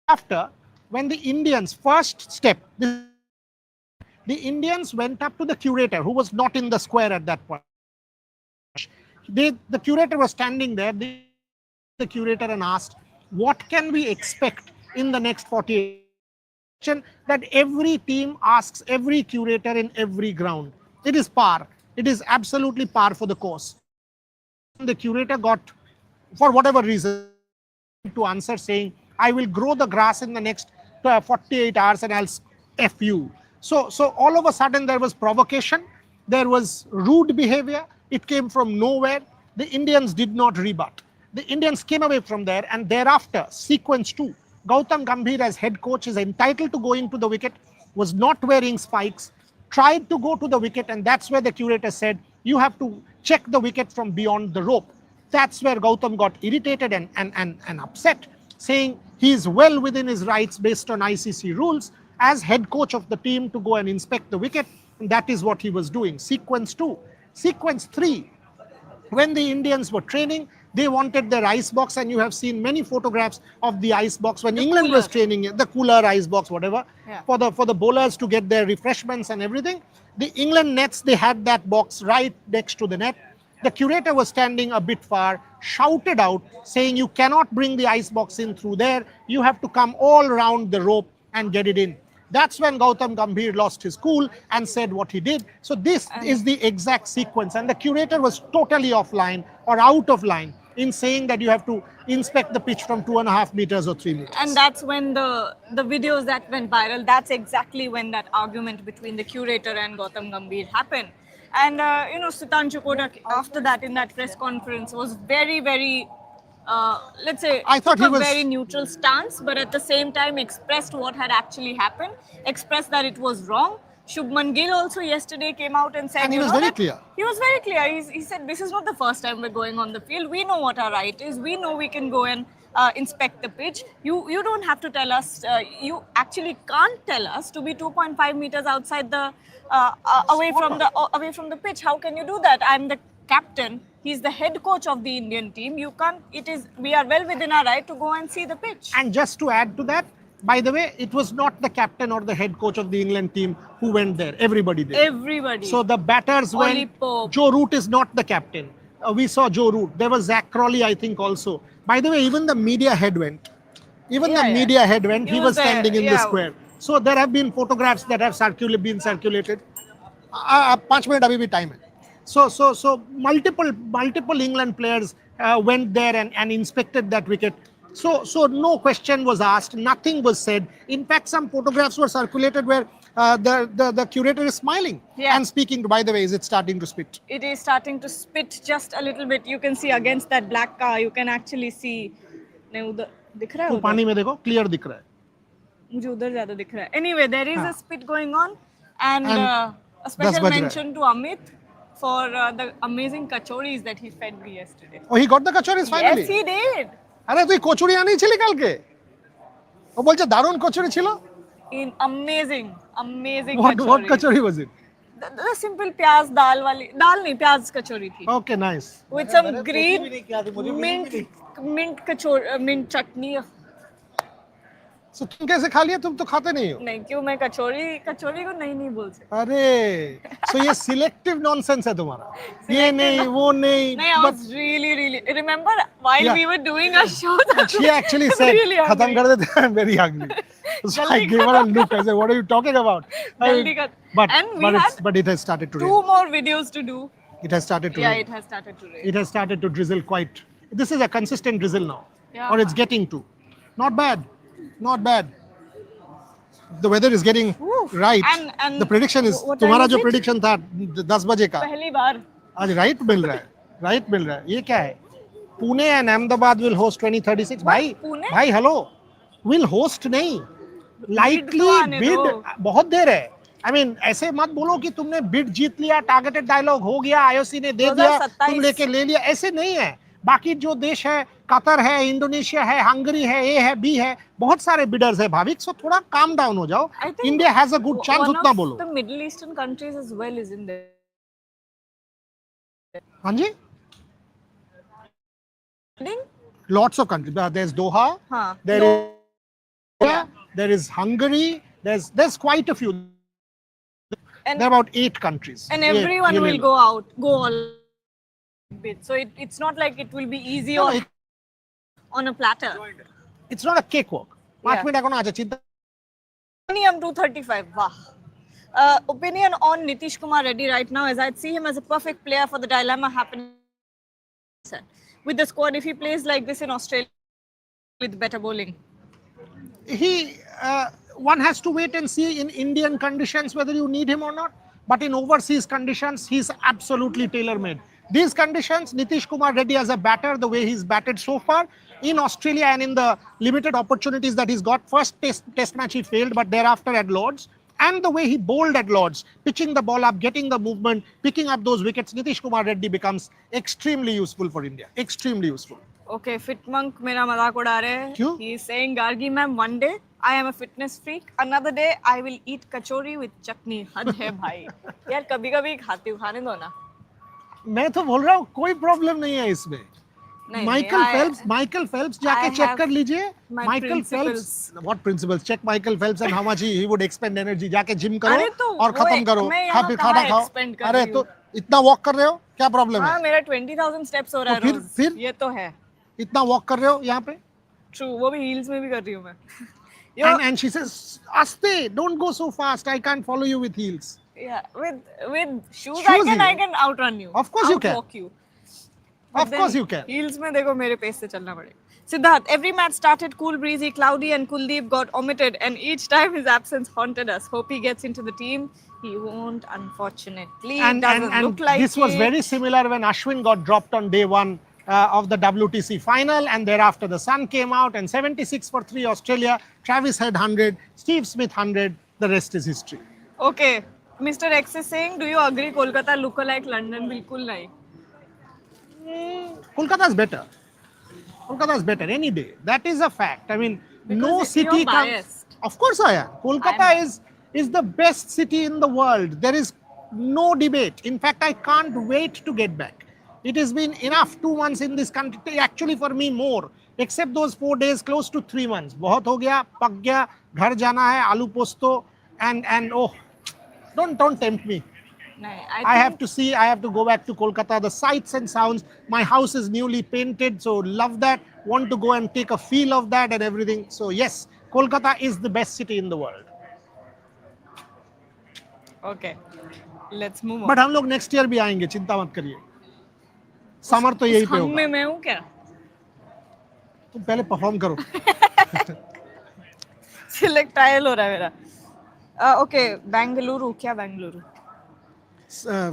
After, when the Indians first step, the Indians went up to the curator, who was not in the square at that point. The curator was standing there. The curator and asked, "What can we expect in the next 48?" That every team asks every curator in every ground. It is par. It is absolutely par for the course. The curator got, for whatever reason, to answer saying, "I will grow the grass in the next 48 hours and I'll F you." So all of a sudden there was provocation. There was rude behavior. It came from nowhere. The Indians did not rebut. The Indians came away from there, and thereafter, sequence 2, Gautam Gambhir as head coach is entitled to go into the wicket. was not wearing spikes, tried to go to the wicket, and that's where the curator said, you have to check the wicket from beyond the rope. That's where Gautam got irritated and upset, saying he is well within his rights based on ICC rules as head coach of the team to go and inspect the wicket. And that is what he was doing. Sequence 2. Sequence 3. When the Indians were training, they wanted their ice box, and you have seen many photographs of the ice box when England was training, the cooler, ice box, whatever, for the bowlers to get their refreshments and everything. The England nets, they had that box right next to the net. The curator was standing a bit far, shouted out, saying, you cannot bring the ice box in through there. You have to come all around the rope and get it in. That's when Gautam Gambhir lost his cool and said what he did. So this is the exact sequence. And the curator was totally offline or out of line in saying that you have to inspect the pitch from 2.5 meters or 3 meters. And that's when the videos that went viral, that's exactly when that argument between the curator and Gautam Gambhir happened. And, Sitanshu Kotak, after that, in that press conference, was very, very, let's say, I thought he was very neutral stance, but at the same time expressed what had actually happened, expressed that it was wrong. Shubman Gill also yesterday came out and said, and he was very clear. He was very clear. He said, this is not the first time we're going on the field. We know what our right is. We know we can go and inspect the pitch. You don't have to tell us. You actually can't tell us to be 2.5 meters outside the away from the pitch. How can you do that? I'm the captain. He's the head coach of the Indian team. You can't. We are well within our right to go and see the pitch. And just to add to that, by the way, it was not the captain or the head coach of the England team who went there. Everybody did. Everybody. So the batters went. Joe Root is not the captain. We saw Joe Root. There was Zach Crawley, I think, also. By the way, even the media head went. He was standing in the square. So there have been photographs that have been circulated. 5 minutes abhi bhi time hai. So multiple England players went there and inspected that wicket. So no question was asked, nothing was said. In fact, some photographs were circulated where the curator is smiling and speaking. By the way, is it starting to spit? It is starting to spit just a little bit. You can see against that black car, you can actually see. दिख रहा है? पानी में देखो, clear दिख रहा है. मुझे उधर ज़्यादा दिख रहा है. Anyway, there is a spit going on, and a special mention to Amit for the amazing kachoris that he fed me yesterday. Oh, he got the kachoris finally? Yes, he did. আরে তুই কচুরি আনিয়েছিলি কালকে? ও বলছে দারুণ কচুরি ছিল? Amazing What kachori was it? The simple pyaz dal nahi, pyaz kachori thi. Okay, nice. With some green mint chutney. So तुम कैसे खा लिया? तुम तो खाते नहीं हो. नहीं, क्यों मैं कचौरी को नहीं बोल सकती. अरे, so ये selective nonsense है तुम्हारा. ये नहीं, वो नहीं. नहीं, I was really. Remember while we were doing a show. She actually said, खत्म कर देते. I'm very hungry. So I gave her a look. I said, what are you talking about? But it has started to rain. 2 more videos to do. It has started to rain. Yeah, it has started to rain. It has started to drizzle quite. This is a consistent drizzle now. Yeah. Or it's getting to. Not bad. The weather is getting right. And the prediction is, तुम्हारा जो prediction था 10 बजे का, पहली बार आज right मिल रहा है. ये क्या है? Pune and Ahmedabad will host 2036. भाई hello, will host नहीं, likely bid. बहुत देर है. I mean, ऐसे मत बोलो कि तुमने bid जीत लिया, targeted dialogue हो गया, IOC ने दे दिया, तुम लेके ले लिया. ऐसे नहीं है. बाकी जो देश है, कतर है, इंडोनेशिया है, हंगरी है, ए है, बी है, बहुत सारे बिडर्स है. भाविक, सो थोड़ा काम डाउन हो जाओ. India has a good chance, उतना बोलो. The Middle Eastern countries as well is in there. हाँ जी. Lots of countries. There's Doha. There is Hungary. There's quite a few. There are about 8 countries. And everyone will go all. So it's not like it will be easy on a platter. It's not a cakewalk. 5 minutes ago, चिंता. I'm 235. Wow. Opinion on Nitish Kumar Reddy right now, as I see him as a perfect player for the dilemma happening with the squad. If he plays like this in Australia with better bowling, one has to wait and see in Indian conditions whether you need him or not. But in overseas conditions, he's absolutely tailor-made. These conditions, Nitish Kumar Reddy as a batter, the way he's batted so far in Australia and in the limited opportunities that he's got, first test match he failed, but thereafter at Lords, and the way he bowled at Lords, pitching the ball up, getting the movement, picking up those wickets, Nitish Kumar Reddy becomes extremely useful for India. Extremely useful. Okay, Fit Monk मेरा मजाक उड़ा रहे हैं. क्यों? He is saying, Gargi ma'am, one day I am a fitness freak. Another day I will eat kachori with chutney. हद है भाई. यार कभी कभी खाती हूँ, खाने दो ना. मैं तो बोल रहा हूँ कोई प्रॉब्लम नहीं है इसमें. नहीं, Michael Phelps जाके चेक कर लीजिए. Michael Phelps, what principles? Check Michael Phelps and how much he would expend energy. जाके जिम करो और खत्म करो. फिर खाना खाओ. अरे तो इतना वॉक कर रहे हो, क्या प्रॉब्लम है? हाँ, मेरा 20,000 स्टेप्स हो रहा है रोज. फिर ये तो है. इतना वॉक कर रहे हो यहाँ पे? True, वो भी heels में भी कर रही हूँ मैं. And she says, Aste, don't go so fast. I can't follow you with heels. Yeah, with shoes I can outrun you. Of course you can. Outwalk you. Of course you can. Heels में देखो मेरे pace से चलना पड़ेगा. Siddharth, every match started cool, breezy, cloudy, and Kuldeep got omitted, and each time his absence haunted us. Hope he gets into the team. He won't, unfortunately. Doesn't look like this was very similar when Ashwin got dropped on day one of the WTC final, and thereafter the sun came out, and 76 for 3 Australia. Travis Head 100, Steve Smith 100. The rest is history. Okay, Mr. X is saying, do you agree Kolkata look like London? बिल्कुल नहीं. Kolkata is better. Kolkata is better any day. That is a fact. I mean, Because no you're city comes. biased. Of course I am. Kolkata is the best city in the world. There is no debate. In fact, I can't wait to get back. It has been enough 2 months in this country. Actually, for me, more. Except those 4 days, close to 3 months. बहुत हो गया, पक गया, घर जाना है, आलू पोस्तो, and oh, don't tempt me. I have to go back to Kolkata. The sights and sounds. My house is newly painted, so love that. Want to go and take a feel of that and everything. So yes, Kolkata is the best city in the world. Okay, let's move on. But हम लोग next year भी आएंगे, चिंता मत करिए. Summer तो यही पे होगा. में मैं हूँ क्या? तुम पहले perform करो. Select trial हो रहा है मेरा. Okay, Bengaluru, क्या Bengaluru?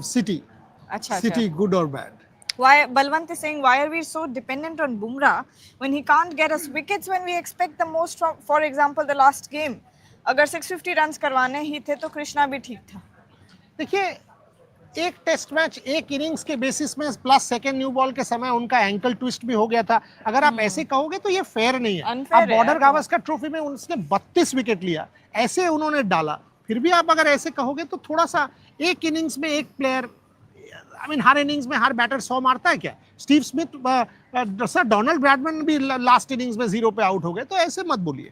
City. Achha, City, good or bad? Why Balwant is saying, why are we so dependent on Bumrah when he can't get us wickets when we expect the most from, for example, the last game? अगर 650 runs करवाने ही थे तो कृष्णा भी ठीक था. देखिए, एक test match एक इनिंग्स के बेसिस में प्लस सेकंड न्यू बॉल के समय उनका एंकल ट्विस्ट भी हो गया था. अगर आप ऐसे कहोगे तो ये फेयर नहीं है. अब बॉर्डर गावस्कर ट्रॉफी में उसने 32 विकेट लिया, ऐसे उन्होंने डाला. फिर भी आप अगर ऐसे कहोगे तो थोड़ा सा एक इनिंग्स में एक player, I mean her innings में हर बैटर 100 मारता है क्या? Steve Smith, sir Donald Bradman भी लास्ट इनिंग्स में 0 पे आउट हो गए, तो ऐसे मत बोलिए.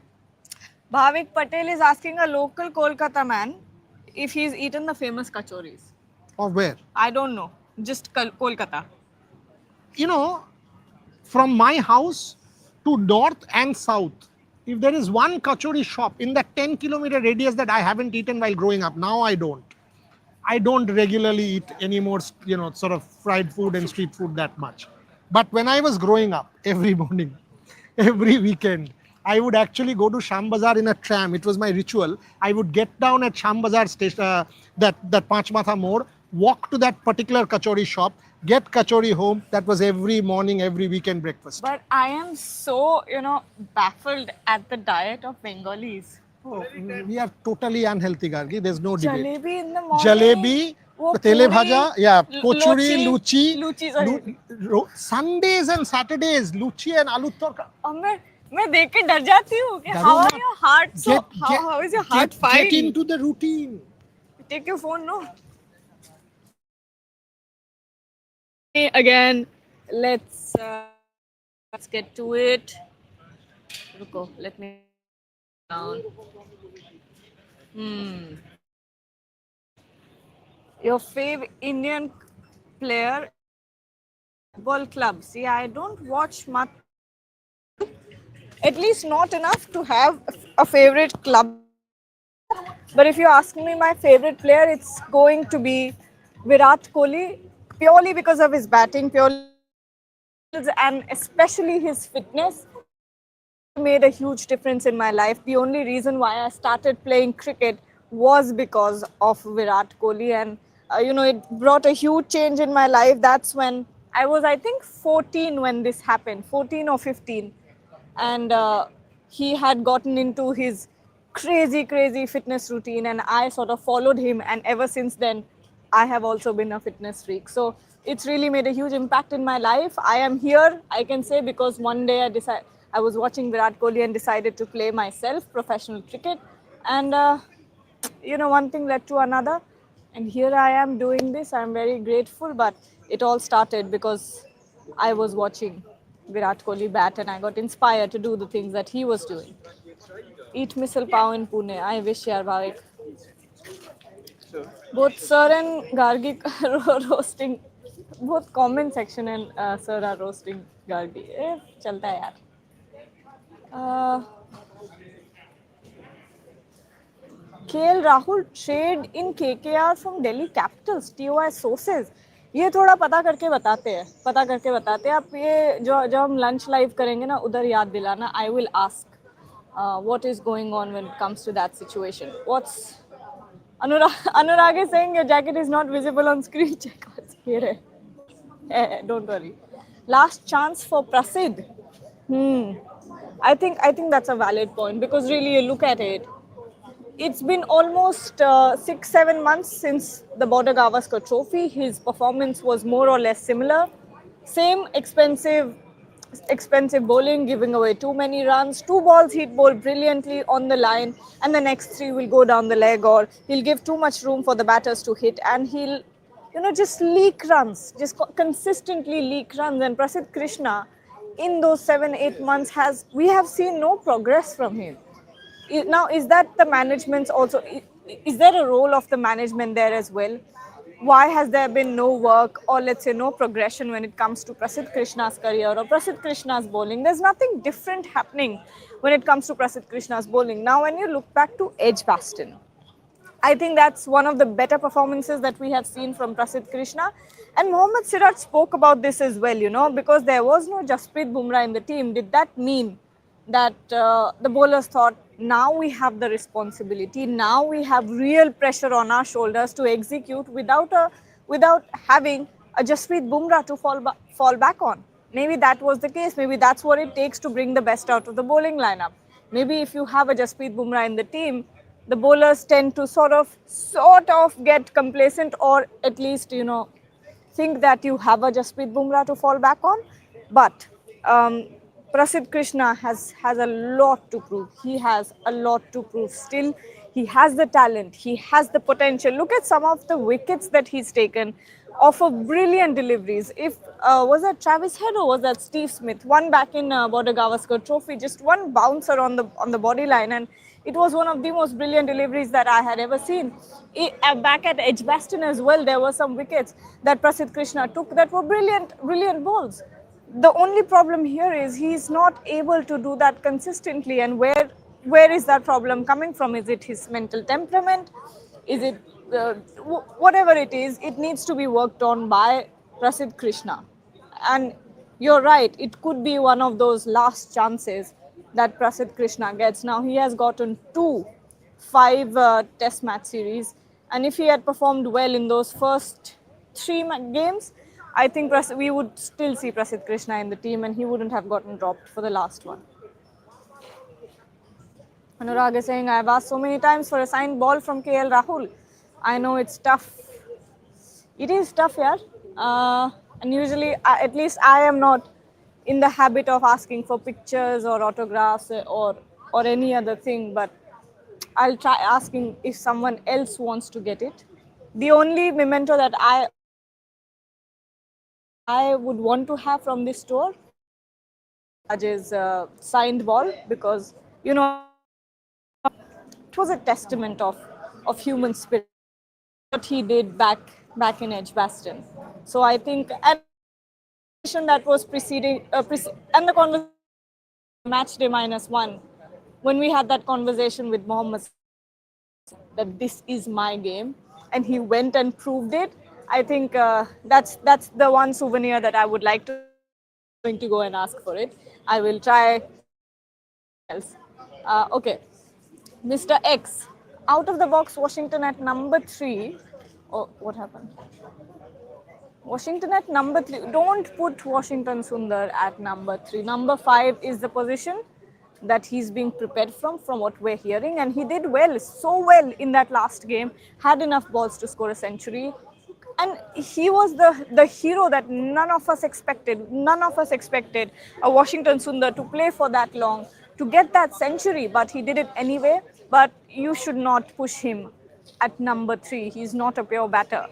Bhavik Patel is asking a local Kolkata man if he's eaten the famous kachoris. Or where? I don't know, just Kolkata. You know, from my house to north and south, if there is one kachori shop in that 10-kilometer radius that I haven't eaten while growing up, now I don't regularly eat any more, sort of fried food and street food that much. But when I was growing up, every morning, every weekend, I would actually go to Sham Bazaar in a tram. It was my ritual. I would get down at Sham Bazaar station, that Panchmatha Mode, walk to that particular kachori shop, get kachori home. That was every morning, every weekend breakfast. But I am so, baffled at the diet of Bengalis. Oh, we are totally unhealthy, Gargi. There's no debate. Jalebi in the morning. Jalebi, tele bhaja, yeah, kochuri, luchi, Sundays and Saturdays, luchi and aloo torka. मैं देख के डर जाती हूँ कि how are your heart so how is your heart fine? Get into the routine. Take your phone, no? Again, let's get to it. Ruko, let me down. Your favorite Indian player, football club. See, I don't watch much. At least not enough to have a favorite club. But if you ask me my favorite player, it's going to be Virat Kohli, purely because of his batting, purely and especially his fitness. Made a huge difference in my life. The only reason why I started playing cricket was because of Virat Kohli, and it brought a huge change in my life. That's when I was, I think, 14 when this happened, 14 or 15. And he had gotten into his crazy fitness routine, and I sort of followed him, and ever since then I have also been a fitness freak. So it's really made a huge impact in my life. I am here, I can say, because one day I was watching Virat Kohli and decided to play myself professional cricket, and one thing led to another, and here I am doing this. I'm very grateful, but it all started because I was watching Virat Kohli bat, and I got inspired to do the things that he was doing. Eat misal pav in Pune. I wish yaar Bhavik. Both Sir and Gargi are roasting. Both comment section and Sir are roasting Gargi. Chalta hai yaar. Uh, KL Rahul trade in KKR from Delhi Capitals. TOI sources. ये थोड़ा पता करके बताते हैं आप। ये जो जब हम लंच लाइव करेंगे ना, उधर याद दिलाना. I will ask what is going on when it comes to that situation. What's Anurag is saying your jacket is not visible on screen. Check what's here. Don't worry. Last chance for Prasid. I think that's a valid point, because really you look at it. It's been almost 6-7 months since the Border Gavaskar Trophy. His performance was more or less similar. Same expensive bowling, giving away too many runs. 2 balls he'd bowl brilliantly on the line, and the next 3 will go down the leg, or he'll give too much room for the batters to hit, and he'll, just leak runs, just consistently leak runs. And Prasidh Krishna, in those 7-8 months, we have seen no progress from him. Now, is that the management's also, is there a role of the management there as well? Why has there been no work, or let's say no progression, when it comes to Prasidh Krishna's career or Prasidh Krishna's bowling? There's nothing different happening when it comes to Prasidh Krishna's bowling. Now, when you look back to Edgbaston, I think that's one of the better performances that we have seen from Prasidh Krishna. And Mohammad Siraj spoke about this as well, because there was no Jasprit Bumrah in the team. Did that mean that the bowlers thought, now we have the responsibility, now we have real pressure on our shoulders to execute without having a Jasprit Bumrah to fall back on? Maybe that was the case. Maybe that's what it takes to bring the best out of the bowling lineup. Maybe if you have a Jasprit Bumrah in the team, the bowlers tend to sort of get complacent, or at least, think that you have a Jasprit Bumrah to fall back on. But Prasidh Krishna has a lot to prove. He has a lot to prove still. He has the talent. He has the potential. Look at some of the wickets that he's taken off of brilliant deliveries. If was that Travis Head or was that Steve Smith? One back in Border Gavaskar Trophy, just one bouncer on the body line, and it was one of the most brilliant deliveries that I had ever seen. Back at Edgbaston as well, there were some wickets that Prasidh Krishna took that were brilliant balls. The only problem here is he's not able to do that consistently. And where is that problem coming from? Is it his mental temperament? Is it whatever it is? It needs to be worked on by Prasidh Krishna. And you're right, it could be one of those last chances that Prasidh Krishna gets. Now, he has gotten 5 test match series, and if he had performed well in those first 3 games, I think we would still see Prasidh Krishna in the team, and he wouldn't have gotten dropped for the last one. Anurag is saying, I've asked so many times for a signed ball from KL Rahul. I know it's tough. It is tough, yeah. And usually, at least I am not in the habit of asking for pictures or autographs or any other thing, but I'll try asking if someone else wants to get it. The only memento that I would want to have from this tour is signed ball, because it was a testament of human spirit, what he did back in Edgbaston. So I think, and that was preceding and the conversation match day -1, when we had that conversation with Mohammed, that this is my game, and he went and proved it. I think that's the one souvenir that I would like to. Going to go and ask for it. I will try else. Okay, Mr. X, out of the box Washington at number 3. Oh, what happened? Washington at number 3. Don't put Washington Sundar at number 3. Number 5 is the position. that he's being prepared from what we're hearing. And he did well, so well in that last game, had enough balls to score a century. And he was the hero that none of us expected. None of us expected a Washington Sundar to play for that long, to get that century, but he did it anyway. But you should not push him at number 3. He's not a pure batter.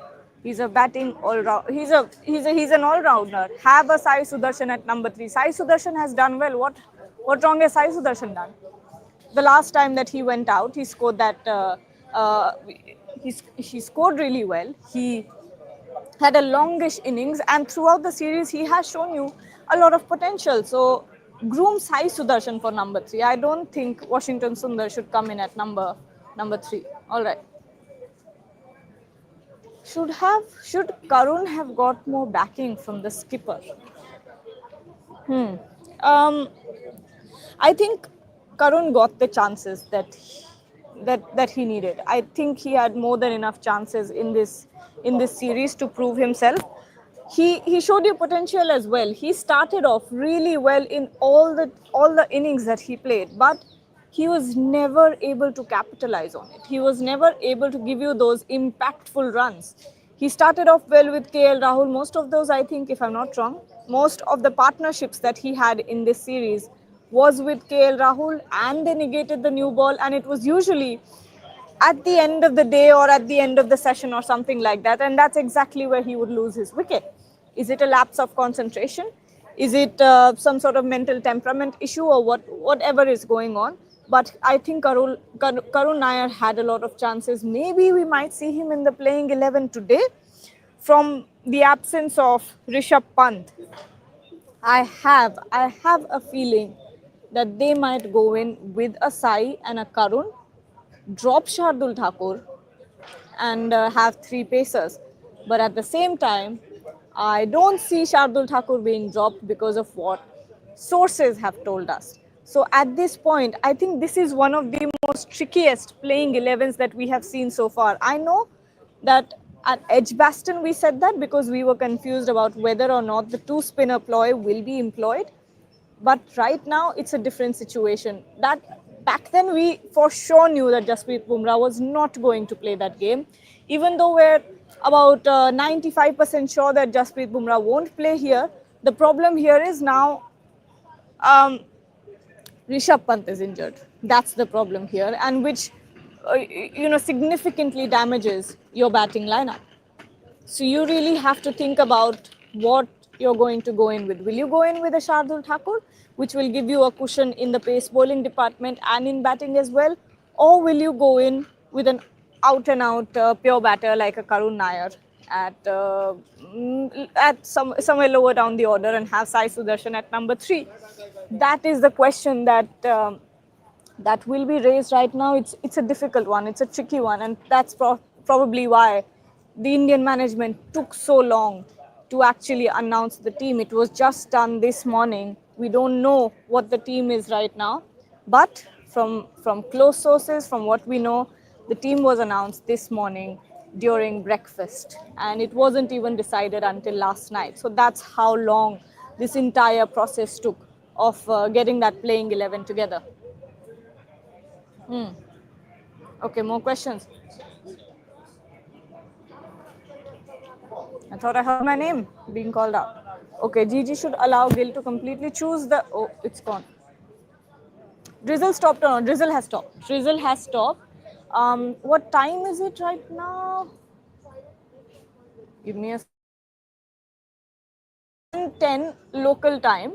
He's a batting all round. He's an all rounder. Have a Sai Sudarshan at number 3. Sai Sudarshan has done well. What wrong has Sai Sudarshan done? The last time that he went out, he scored that. Uh, he scored really well. He had a longish innings, and throughout the series, he has shown you a lot of potential. So, groom Sai Sudarshan for number 3. I don't think Washington Sundar should come in at number 3. All right. Should Karun have got more backing from the skipper? Um, I think Karun got the chances that he needed. I think he had more than enough chances in this series to prove himself. He showed you potential as well. He started off really well in all the innings that he played, but he was never able to capitalize on it. He was never able to give you those impactful runs. He started off well with KL Rahul. Most of those, I think, if I'm not wrong, most of the partnerships that he had in this series was with KL Rahul, and they negated the new ball, and it was usually at the end of the day or at the end of the session or something like that, and that's exactly where he would lose his wicket. Is it a lapse of concentration? Is it some sort of mental temperament issue, or whatever is going on? But I think Karun Nair had a lot of chances. Maybe we might see him in the playing 11 today from the absence of Rishabh Pant. I have a feeling that they might go in with a Sai and a Karun, drop Shardul Thakur, and have 3 pacers. But at the same time, I don't see Shardul Thakur being dropped because of what sources have told us. So at this point, I think this is one of the most trickiest playing 11s that we have seen so far. I know that at Edgbaston we said that because we were confused about whether or not the 2 spinner ploy will be employed. But right now, it's a different situation. That back then, we for sure knew that Jasprit Bumrah was not going to play that game. Even though we're about 95% sure that Jasprit Bumrah won't play here, the problem here is now um, Rishabh Pant is injured. That's the problem here, and which significantly damages your batting lineup. So you really have to think about what you're going to go in with. Will you go in with a Shardul Thakur, which will give you a cushion in the pace bowling department and in batting as well? Or will you go in with an out and out pure batter like a Karun Nair at somewhere lower down the order and have Sai Sudarshan at number 3? That is the question that will be raised right now. It's a difficult one. It's a tricky one, and that's probably why the Indian management took so long to actually announce the team. It was just done this morning. We don't know what the team is right now, but from close sources, from what we know, the team was announced this morning during breakfast, and it wasn't even decided until last night. So that's how long this entire process took of getting that playing 11 together. Okay, more questions? I thought I heard my name being called out. Okay, Gigi should allow Gil to completely choose the... Oh, it's gone. Drizzle stopped or not? Drizzle has stopped. Drizzle has stopped. What time is it right now? Give me a 10 local time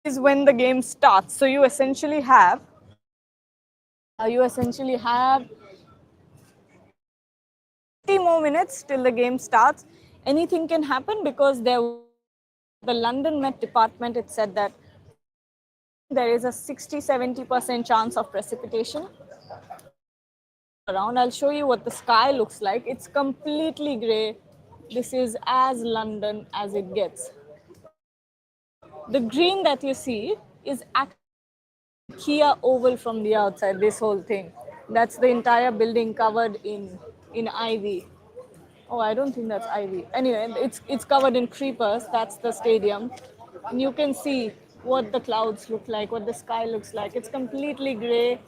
is when the game starts. So you essentially have 30 more minutes till the game starts. Anything can happen because the London Met Department, it said that there is a 60-70% chance of precipitation around. I'll show you what the sky looks like. It's completely grey. This is as London as it gets. The green that you see is actually Kia Oval from the outside, this whole thing. That's the entire building covered in ivy. Oh, I don't think that's ivy. Anyway, it's covered in creepers. That's the stadium. And you can see what the clouds look like, what the sky looks like. It's completely gray.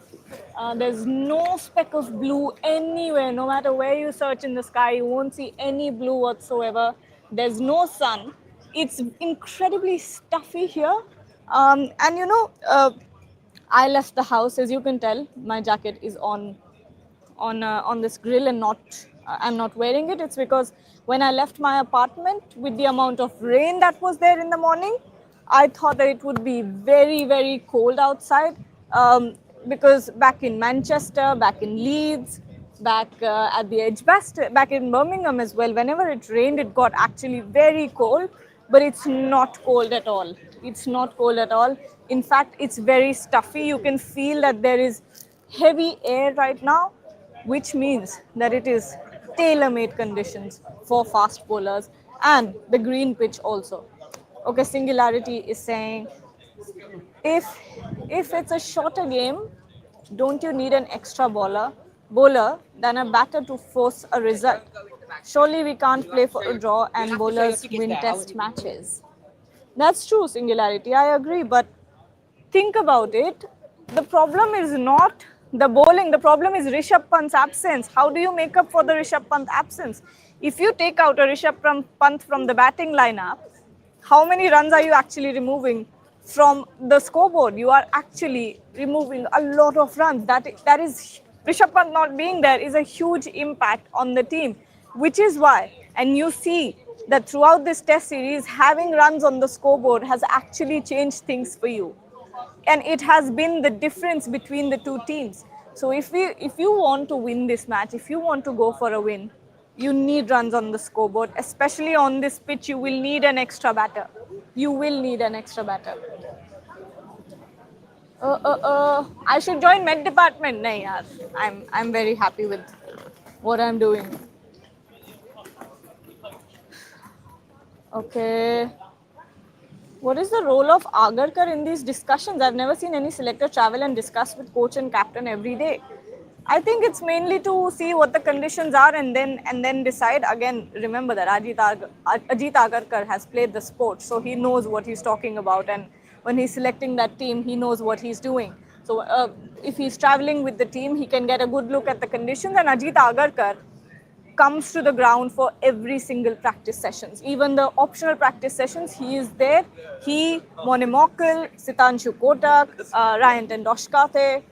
There's no speck of blue anywhere. No matter where you search in the sky, you won't see any blue whatsoever. There's no sun. It's incredibly stuffy here. And I left the house, as you can tell. My jacket is on this grill and not I'm not wearing it. It's because when I left my apartment with the amount of rain that was there in the morning, I thought that it would be very, very cold outside, because back in Manchester, back in Leeds, back at the Edgbaston, back in Birmingham as well, whenever it rained, it got actually very cold. But it's not cold at all. It's not cold at all. In fact, it's very stuffy. You can feel that there is heavy air right now, which means that it is tailor-made conditions for fast bowlers and the green pitch also. Okay, Singularity is saying, if it's a shorter game, don't you need an extra bowler than a batter to force a result? Surely we can't play for a draw and bowlers win test matches. That's true, Singularity. I agree, but think about it. The problem is not the bowling. The problem is Rishabh Pant's absence. How do you make up for the Rishabh Pant absence? If you take out a Rishabh Pant from the batting lineup, how many runs are you actually removing from the scoreboard? You are actually removing a lot of runs. That is Rishabh Pant not being there is a huge impact on the team, which is why. And you see that throughout this Test series, having runs on the scoreboard has actually changed things for you, and it has been the difference between the two teams. So if you want to win this match, if you want to go for a win, you need runs on the scoreboard. Especially on this pitch, you will need an extra batter. You will need an extra batter. I should join med department. Nahi yaar. I'm very happy with what I'm doing. Okay. What is the role of Agarkar in these discussions? I've never seen any selector travel and discuss with coach and captain every day. I think it's mainly to see what the conditions are and then decide. Again, remember that Ajit Agarkar has played the sport, so he knows what he's talking about, and when he's selecting that team, he knows what he's doing. So if he's traveling with the team, he can get a good look at the conditions, and Ajit Agarkar comes to the ground for every single practice sessions. Even the optional practice sessions, he is there. He, Mone Mokal, Sitanshu Kotak, Ryan Tendoshkate,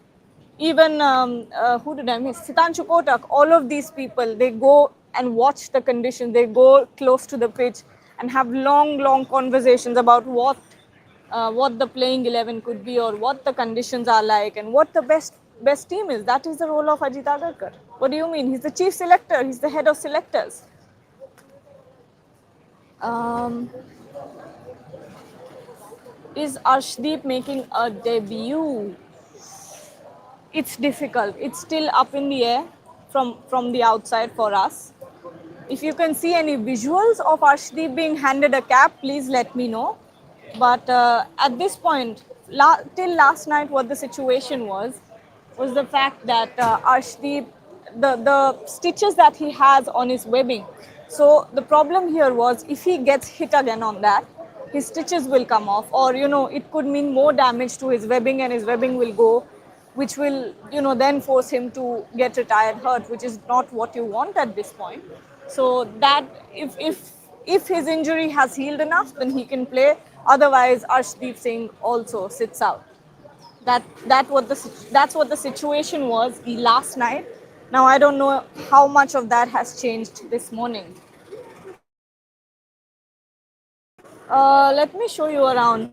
even who did I miss? Sitanshu Kotak. All of these people, they go and watch the conditions. They go close to the pitch and have long, long conversations about what the playing 11 could be, or what the conditions are like, and what the best team is. That is the role of Ajit Agarkar. What do you mean? He's the chief selector. He's the head of selectors. Is Arshdeep making a debut? It's difficult. It's still up in the air from the outside for us. If you can see any visuals of Arshdeep being handed a cap, please let me know. But at this point, till last night, what the situation was the fact that Arshdeep, the stitches that he has on his webbing. So the problem here was, if he gets hit again on that, his stitches will come off, or it could mean more damage to his webbing, and his webbing will go, which will then force him to get retired hurt, which is not what you want at this point. So that if his injury has healed enough, then he can play. Otherwise, Arshdeep Singh also sits out. That's what the situation was last night. Now I don't know how much of that has changed this morning. Let me show you around.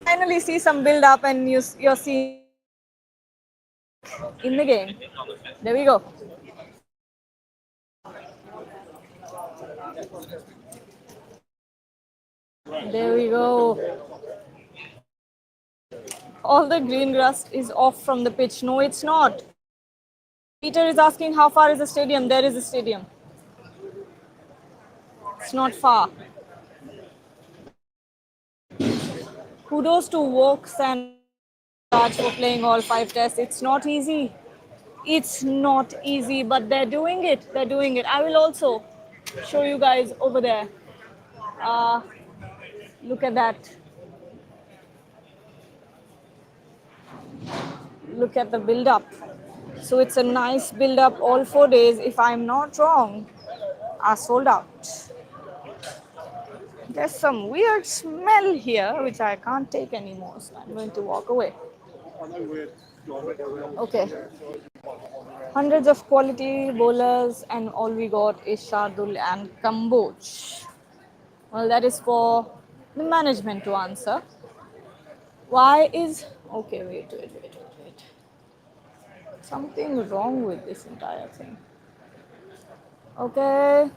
Finally see some build up, and you're seeing in the game. There we go. There we go. All the green grass is off from the pitch. No, it's not. Peter is asking how far is the stadium. There is a stadium. It's not far. Kudos to Wokes and Raj for playing all 5 tests. It's not easy. It's not easy, but they're doing it. They're doing it. I will also show you guys over there. Look at that. look at the build up. So it's a nice build up all 4 days. If I'm not wrong, are sold out. There's some weird smell here which I can't take anymore, so I'm going to walk away. Okay. Hundreds of quality bowlers, and all we got is Shardul and Kamboj. Well, that is for the management to answer. Why is. Okay, wait. Something wrong with this entire thing. Okay,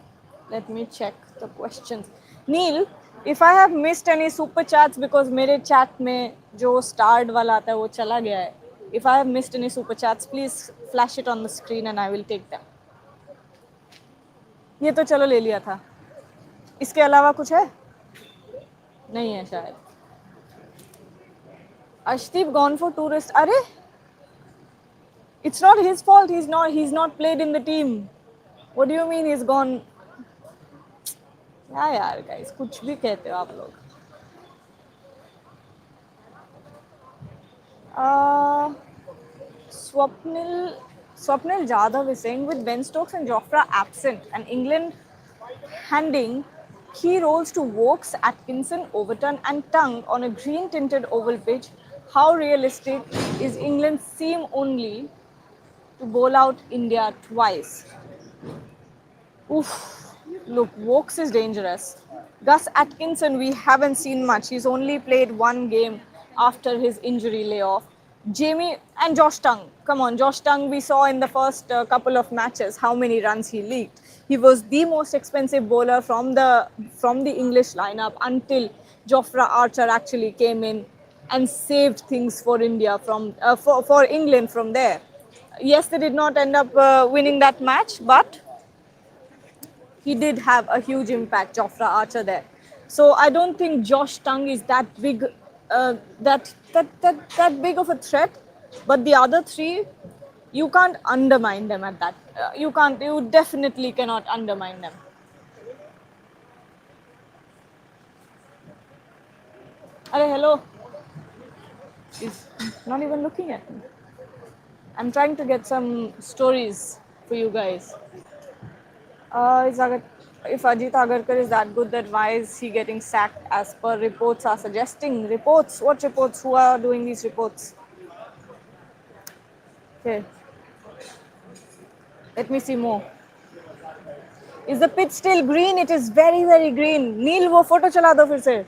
let me check the questions. Neil, if I have missed any super chats because मेरे chat में जो starred वाला आता है वो चला गया है. If I have missed any super chats, please flash it on the screen and I will take them. ये तो चलो ले लिया था. इसके अलावा कुछ है? नहीं है शायद. Ashdeep gone for tourist. अरे? It's not his fault. He's not played in the team. What do you mean he's gone? क्या यार guys, कुछ भी कहते हो आप लोग. Swapnil Jadhav is saying, with Ben Stokes and Jofra absent and England handing key roles to Wokes, Atkinson, Overton and Tongue on a green-tinted oval pitch, how realistic is England's seam only to bowl out India twice? Oof. Look, Wokes is dangerous. Gus Atkinson, we haven't seen much. He's only played one game after his injury layoff. Jamie and Josh Tongue. Come on, Josh Tongue, we saw in the first couple of matches how many runs he leaked. He was the most expensive bowler from the English lineup until Jofra Archer actually came in and saved things for India for England from there. Yes, they did not end up winning that match, but he did have a huge impact, Jofra Archer there. So I don't think Josh Tongue is that big, that big of a threat. But the other three, you can't undermine them at that. You definitely cannot undermine them. Hello. He's not even looking at me. I'm trying to get some stories for you guys. If Ajit Agarkar is that good, then why is he getting sacked as per reports are suggesting? Reports? What reports? Who are doing these reports? Okay. Let me see more. Is the pitch still green? It is very, very green. Neil, वो photo चला दो फिर से.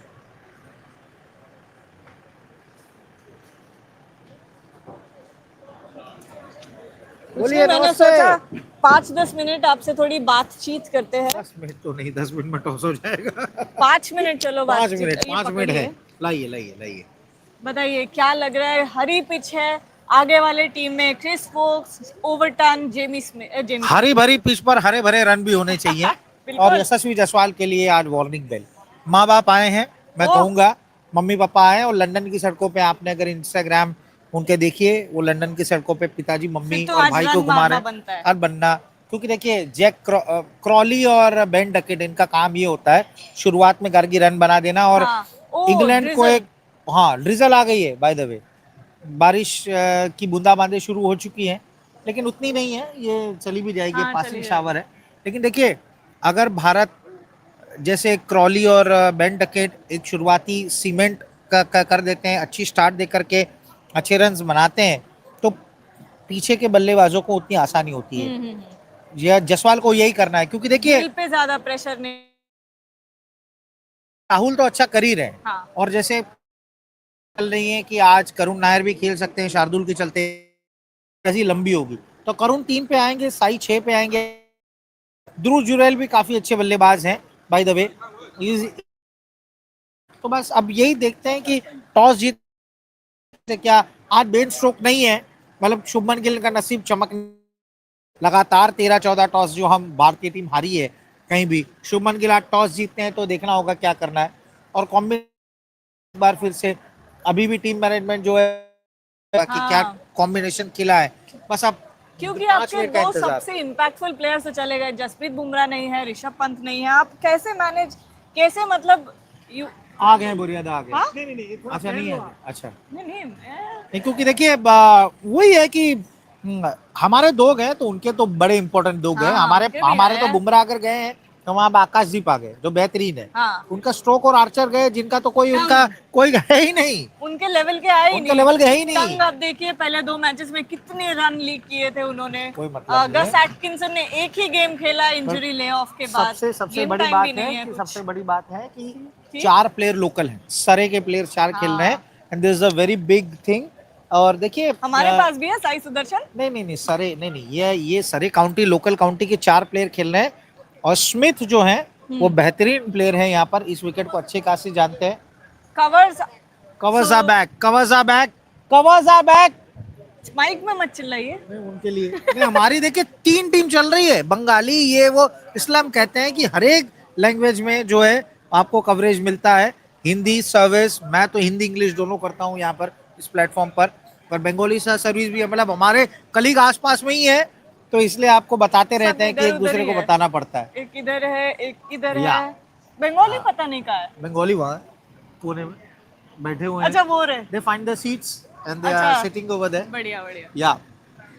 बोलिए, मैंने नमस्ते. सोचा 5-10 minute आपसे थोड़ी बातचीत करते हैं. 10 मिनट तो नहीं, 10 मिनट में टॉस हो जाएगा. 5 मिनट चलो 5 बातचीत. मिनट, ये 5 मिनट पकड़िए. है. लाइए. बताइए क्या लग रहा है? हरी पिच है. आगे वाले टीम में Chris Woakes, Overton, Jamie Smith. हरी भरी पिच पर हरे भरे रन भी होने चाहिए. बिल्कुल. और यशस्वी जायसवाल के लिए आज वार्निंग बेल. माँ बाप आए हैं, मैं ओह. कहूंगा मम्मी पापा आए. और लंदन की सड़कों पे आपने अगर इंस्टाग्राम उनके देखिए, वो लंदन की सड़कों पे पिताजी मम्मी फिर तो और आज भाई रन को घुमा मारना रहे बनता है. हैं. और बनना, क्योंकि देखिए जैक क्रॉली और बेन डकेट, इनका काम ये होता है शुरुआत में घर की रन बना देना. और हाँ. ओह, इंग्लैंड को drizzle. एक, हाँ ड्रिजल आ गई है बाय द वे. बारिश की बूंदाबांदी शुरू हो चुकी है, लेकिन उतनी नहीं है, ये चली भी जाएगी. हाँ, पासिंग चली शावर है. लेकिन देखिए, अगर भारत जैसे क्रॉली और बेन डकेट एक शुरुआती सीमेंट का कर देते हैं, अच्छी स्टार्ट दे करके अच्छे रन्स बनाते हैं, तो पीछे के बल्लेबाजों को उतनी आसानी होती है. यह जायसवाल को यही करना है, क्योंकि देखिए दिल पे ज्यादा प्रेशर नहीं. राहुल तो अच्छा कर ही रहे हैं. हाँ. और जैसे चल रही है कि आज करुण नायर भी खेल सकते हैं शार्दुल के चलते, ऐसी लंबी होगी तो करुण 3 पे आएंगे, साई 6 पे आएंगे. ध्रुव जुरैल भी काफी अच्छे बल्लेबाज हैं बाय द वे. तो बस अब यही देखते हैं कि टॉस जीत क्या. आज बेन स्ट्रोक नहीं है, मतलब शुभमन गिल का नसीब चमक. लगातार 13-14 टॉस जो हम भारतीय टीम हारी है कहीं भी. शुभमन गिल आज टॉस जीतते हैं तो देखना होगा क्या करना है. और कॉम्बिनेशन बार फिर से अभी भी टीम मैनेजमेंट जो है कि क्या कॉम्बिनेशन खिला है. बस अब क्योंकि आपके दो सबसे इम्पैक्टफुल प्लेयर्स तो चले गए. जसप्रीत बुमराह नहीं है, ऋषभ पंत नहीं है. आप कैसे मतलब आ गए बुरियादा आ गए। हाँ? नहीं नहीं नहीं, थोड़ा अच्छा नहीं है, हुआ। अच्छा नहीं नहीं नहीं, क्योंकि देखिए वही है कि हमारे दो गए तो उनके तो बड़े इंपॉर्टेंट दो गए, हाँ, हमारे उनके भी हमारे तो है। बुमराह अगर गए हैं तो वहां पे आकाशदीप आ गए जो बेहतरीन है। हाँ, उनका स्ट्रोक और आर्चर गए जिनका तो कोई उनका कोई है ही नहीं, उनके लेवल के आए ही उनका नहीं। लेवल के है ही नहीं। टंग आप देखिए पहले 2 मैचेस में कितने रन लीक किए थे उन्होंने। कोई मतलब नहीं गस है। एटकिंसन ने एक ही गेम खेला इंजरी ले ऑफ के बाद। सबसे सबसे गेम बड़ी टाइम भी बात नहीं है है कि कुछ। सबसे बड़ी बात है कि ठीक? 4 प्लेयर लोकल हैं, सरे के प्लेयर 4 खेल रहे हैं, हाँ, and this is a very big thing. और देखिए हमारे पास भी है साई सुदर्शन। नहीं नहीं नहीं सरे नहीं नहीं, ये सरे काउंटी लोकल काउंटी के 4 प्लेयर खेल रहे हैं, और स्मिथ जो है वो बेहतरीन प्लेयर है यहाँ पर, इस विकेट को अच्छे खासी जानते हैं। Covers. Covers so are back, covers are back, covers are back. Mic में मत चिल्लाइए। नहीं उनके लिए नहीं, हमारी देखिए 3 टीम चल रही है, बंगाली ये वो, इसलिए हम कहते हैं कि हर एक लैंग्वेज में जो है आपको कवरेज मिलता है। हिंदी सर्विस, मैं तो हिंदी इंग्लिश दोनों करता हूँ यहाँ पर इस प्लेटफॉर्म पर बंगाली सा सर्विस भी है, मतलब हमारे कलीग आसपास में ही है, तो इसलिए आपको बताते सब रहते हैं कि इधर एक उधर दूसरे ही को है। बताना पड़ता है। एक इधर है, एक इधर या है। बंगाली हाँ, पता नहीं कहाँ है। बंगाली वहाँ कोने में बैठे हुए हैं, अच्छा वो रहे। They find the seats and they are अच्छा, सिटिंग ओवर देयर। बढ़िया बढ़िया। या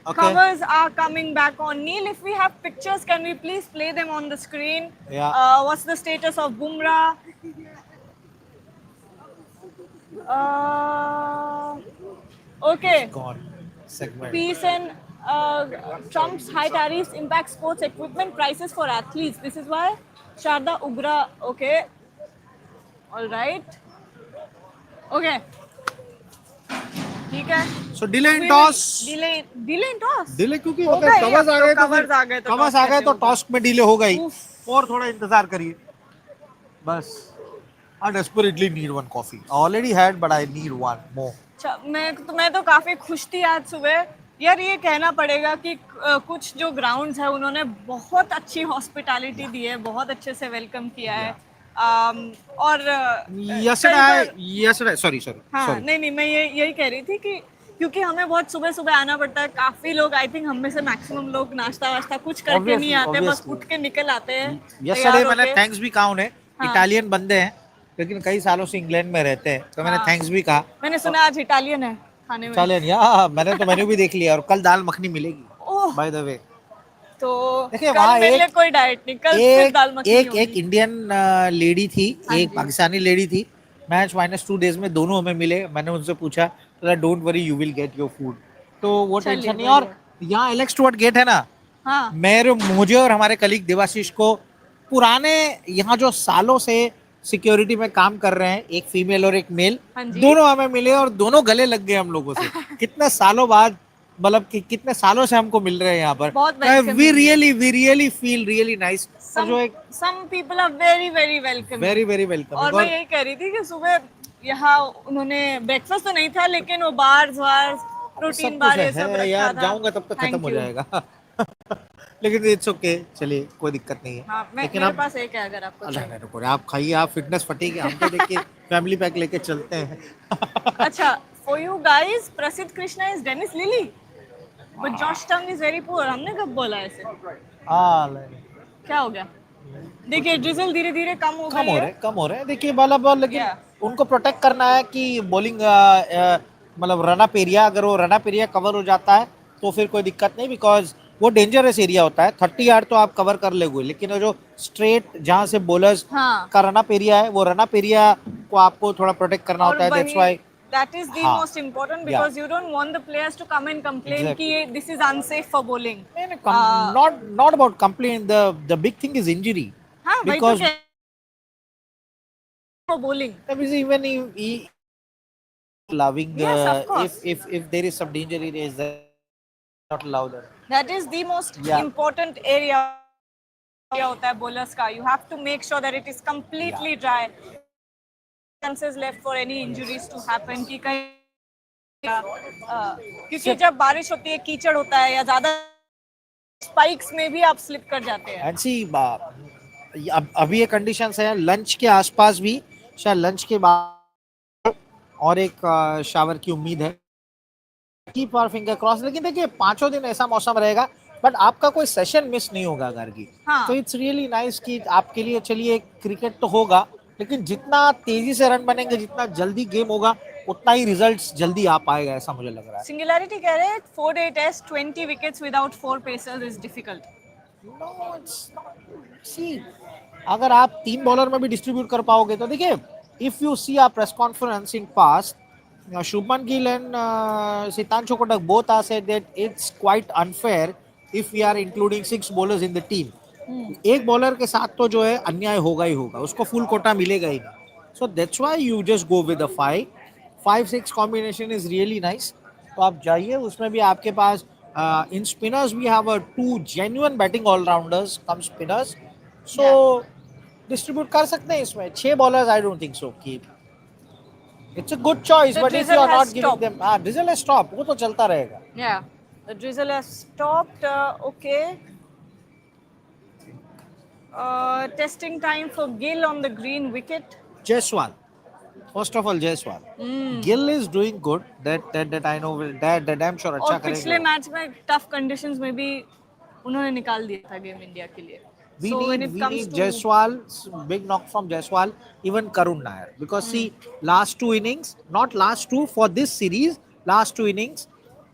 okay Covers are coming back on. Neil, if we have pictures, can we please play them on the screen? या What's the status of Bumrah? Okay. Gone segment. Peace and Trump's high tariffs impact sports equipment prices for athletes. This is why Sharda Ugra. Okay. All right. Okay. ठीक है। So delay in We toss, will delay in toss. Delay क्योंकि हो अगर गई, covers अब आ तो गए तो covers आ गए तो कवर्स toss आ गए कैसे तो होगा? टॉस में डिले हो गई, उफ। और थोड़ा इंतजार करिए बस। आई desperately need one coffee, already had but I need one more. अच्छा, मैं तो काफी खुश थी आज सुबह। यार ये कहना पड़ेगा कि कुछ जो ग्राउंड्स है उन्होंने बहुत अच्छी हॉस्पिटैलिटी दी है, बहुत अच्छे से वेलकम किया है। और यस्टरडे कई बार यस्टरडे सॉरी सॉरी हाँ सॉरी नहीं नहीं, मैं यही कह रही थी कि क्योंकि हमें बहुत सुबह सुबह आना पड़ता है, काफी लोग, आई थिंक हम में से मैक्सिमम लोग नाश्ता वाश्ता कुछ करके नहीं ऑब्वियसली आते, बस ऑब्वियसली उठ के निकल आते हैं यस्टरडे तैयार मैंने होके। थैंक्स भी कहा उन्हें, हाँ, इटालियन बंदे हैं लेकिन कई सालों से इंग्लैंड में रहते हैं, तो मैंने हाँ, थैंक्स भी कहा। मैंने और सुना आज इटालियन है खाने में। इटालियन या मैंने तो मेन्यू भी देख लिया, और कल दाल मखनी मिलेगी ओह, बाय द वे। तो देखिए कल वहाँ मेरे लिए एक कोई डाइट नहीं, कल सिर्फ एक दाल मखनी एक एक होगी। इंडियन लेडी थी, हाँ एक जी। पाकिस्तानी लेडी थी, मैच -2 डेज में दोनों हमें मिले, मैंने उनसे पूछा तो don't worry you will get your food, तो वो चलिए टेंशन नहीं। और बढ़िया। यहाँ एलेक्स स्टुअर्ट गेट है ना, हाँ, मुझे और हमारे कलीग देवाशीष को पुराने यहाँ जो सालों से सिक्योरिटी में काम कर रहे हैं, एक फीमेल और एक मेल, हाँ जी। दोनों हमें मिले और दोनों गले लग गए हम लोगों से। कितने सालों बाद, मतलब कि कितने सालों से हमको मिल रहे हैं यहाँ पर, बहुत welcoming we really feel really nice. और जो एक some people are very very welcoming। Very very welcome. और मैं यही कह रही थी कि सुबह यहाँ उन्होंने ब्रेकफास्ट तो नहीं था, लेकिन वो बार्स वार्स प्रोटीन सब कुछ बार ये सब है रखा यार, था। जाऊंगा तब तक खत्म Thank हो you। जाएगा। लेकिन इट्स ओके, चलिए कोई दिक्कत नहीं है। हाँ, लेकिन मेरे आप पास एक है अगर आपको अल्लाह चाहिए। नहीं रुको, आप खाइए, आप फिटनेस फटीक, हम तो देखिए फैमिली पैक लेके चलते हैं। अच्छा, for you guys, प्रसिद्ध Krishna is Dennis Lilly, but Josh Tongue is very poor। हमने कब बोला ऐसे? हाँ क्या हो गया? देखिए ड्रिजल धीरे धीरे कम हो कम गई हो है। रहे कम हो रहे हैं, देखिए बाला बॉल, लेकिन Yeah। उनको प्रोटेक्ट करना है कि बॉलिंग मतलब रन अप एरिया, अगर वो रन अप एरिया कवर हो जाता है तो फिर कोई दिक्कत नहीं, बिकॉज वो डेंजरस एरिया होता है। 30 यार्ड तो आप कवर कर लोगे, लेकिन वो जो स्ट्रेट जहाँ से बॉलर्स हाँ, का रन अप एरिया है, वो रन अप एरिया को आपको थोड़ा प्रोटेक्ट करना और होता है, दैट्स वही व्हाई। that is the हाँ most important या because you don't want the players to come and complain कि exactly, this is unsafe for bowling। Not not about complain, the big thing is injury, हाँ भाई, तो because क्या for bowling? even allowing Yes, of course। if there is some danger areas, then not allow them। That is the most Yeah, important area होता है bowlers का। You have to make sure that it is completely dry। Chances left for any injuries to happen कि कहीं क्योंकि जब बारिश होती है, कीचड़ होता है या ज्यादा स्पाइक्स में भी आप स्लिप कर जाते हैं। एंड सी अभी ये कंडीशंस है लंच के आसपास भी, शायद लंच के बाद और एक शावर की उम्मीद है, कीप आवर फिंगर क्रॉस। लेकिन देखिए 5 दिन ऐसा मौसम रहेगा, बट आपका कोई सेशन मिस नहीं होगा घर की। हाँ। तो इट्स रियली नाइस कि आपके लिए, चलिए क्रिकेट तो होगा लेकिन जितना तेजी से रन बनेंगे, जितना जल्दी गेम होगा, उतना ही रिजल्ट्स जल्दी आ पाएगा, ऐसा मुझे लग रहा है. Singularity कह रहे हैं 4-day test 20 wickets without 4 pacers is difficult. No, it's not. See, अगर आप 3 बॉलर में भी डिस्ट्रीब्यूट कर पाओगे तो देखिए, if you see a press conference in past, Shubman Gill and Sitanshu Kotak both are said that it's quite unfair if we are including 6 bowlers in the team. एक bowler के साथ तो जो है अन्याय होगा ही होगा, उसको फुल कोटा मिलेगा ही नहीं. So that's why you just go with the 5-6 combination is really nice. तो आप जाइए, उसमें भी आपके पास इन spinners we have a 2 genuine batting allrounders cum spinners. So distribute कर सकते हैं इसमें 6 bowlers. I don't think so कि it's a good choice, The but if you drizzle are has not giving stopped. Them, drizzle has stopped, वो तो चलता रहेगा. Yeah, the drizzle has stopped. Okay. Testing time for Gill on the green wicket. Jaiswal. First of all, Jaiswal. Gill is doing good. That I know. That I'm sure अच्छा और पिछले करेगा. Match में tough conditions में भी उन्होंने निकाल दिया था गेम इंडिया के लिए. We So when need it we comes need to Jaiswal, big knock from Jaiswal, even Karun Nair. Because see, last 2 innings, not last 2 for this series, last 2 innings,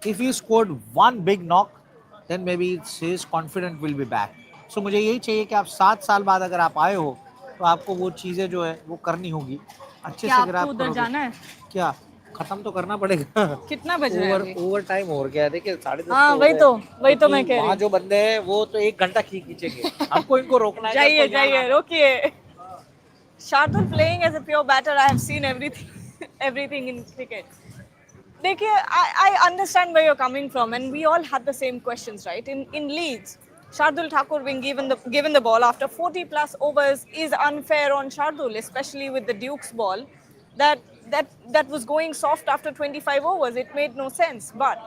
if he scored one big knock, then maybe his confidence will be back. So मुझे यही चाहिए कि आप 7 साल बाद अगर आप आए हो, तो आपको वो चीजें जो है वो करनी होगी, अच्छे क्या से आपको ग्रैब उधर करोगे. जाना है? क्या खत्म तो करना पड़ेगा. कितना बज रहा है अभी? ओवर टाइम हो गया है, देखिए 10:30 हाँ, हो वही गए. तो मैं क्योंकि कह रही वहाँ हूँ. जो बंदे हैं वो तो 1 घंटा खींचेंगे. हमको इनको रोकना है. जाइए सबको यहाँ जाइए, लाना है. रोकिए. Shardul playing as a pure batter, I have seen everything, everything in cricket. देखिए, I understand where you're coming from, and we all had the same questions, right? In Leeds, Shardul Thakur being given the ball after 40 plus overs is unfair on Shardul, especially with the Duke's ball, that was going soft after 25 overs. It made no sense. But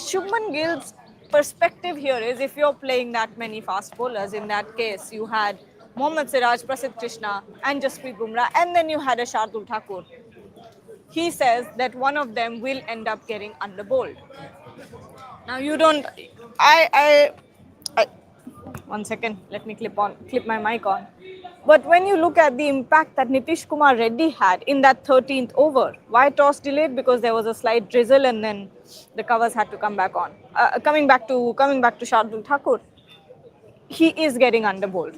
Shubman Gill's perspective here is if you're playing that many fast bowlers, in that case, you had Mohammad Siraj, Prasidh Krishna, and Jasprit Bumrah, and then you had a Shardul Thakur. He says that one of them will end up getting underbowled. Now you don't. I 1 second. Let me clip my mic on. But when you look at the impact that Nitish Kumar Reddy had in that 13th over, why toss delayed? Because there was a slight drizzle and then the covers had to come back on. Coming back to Shardul Thakur, he is getting underbowled.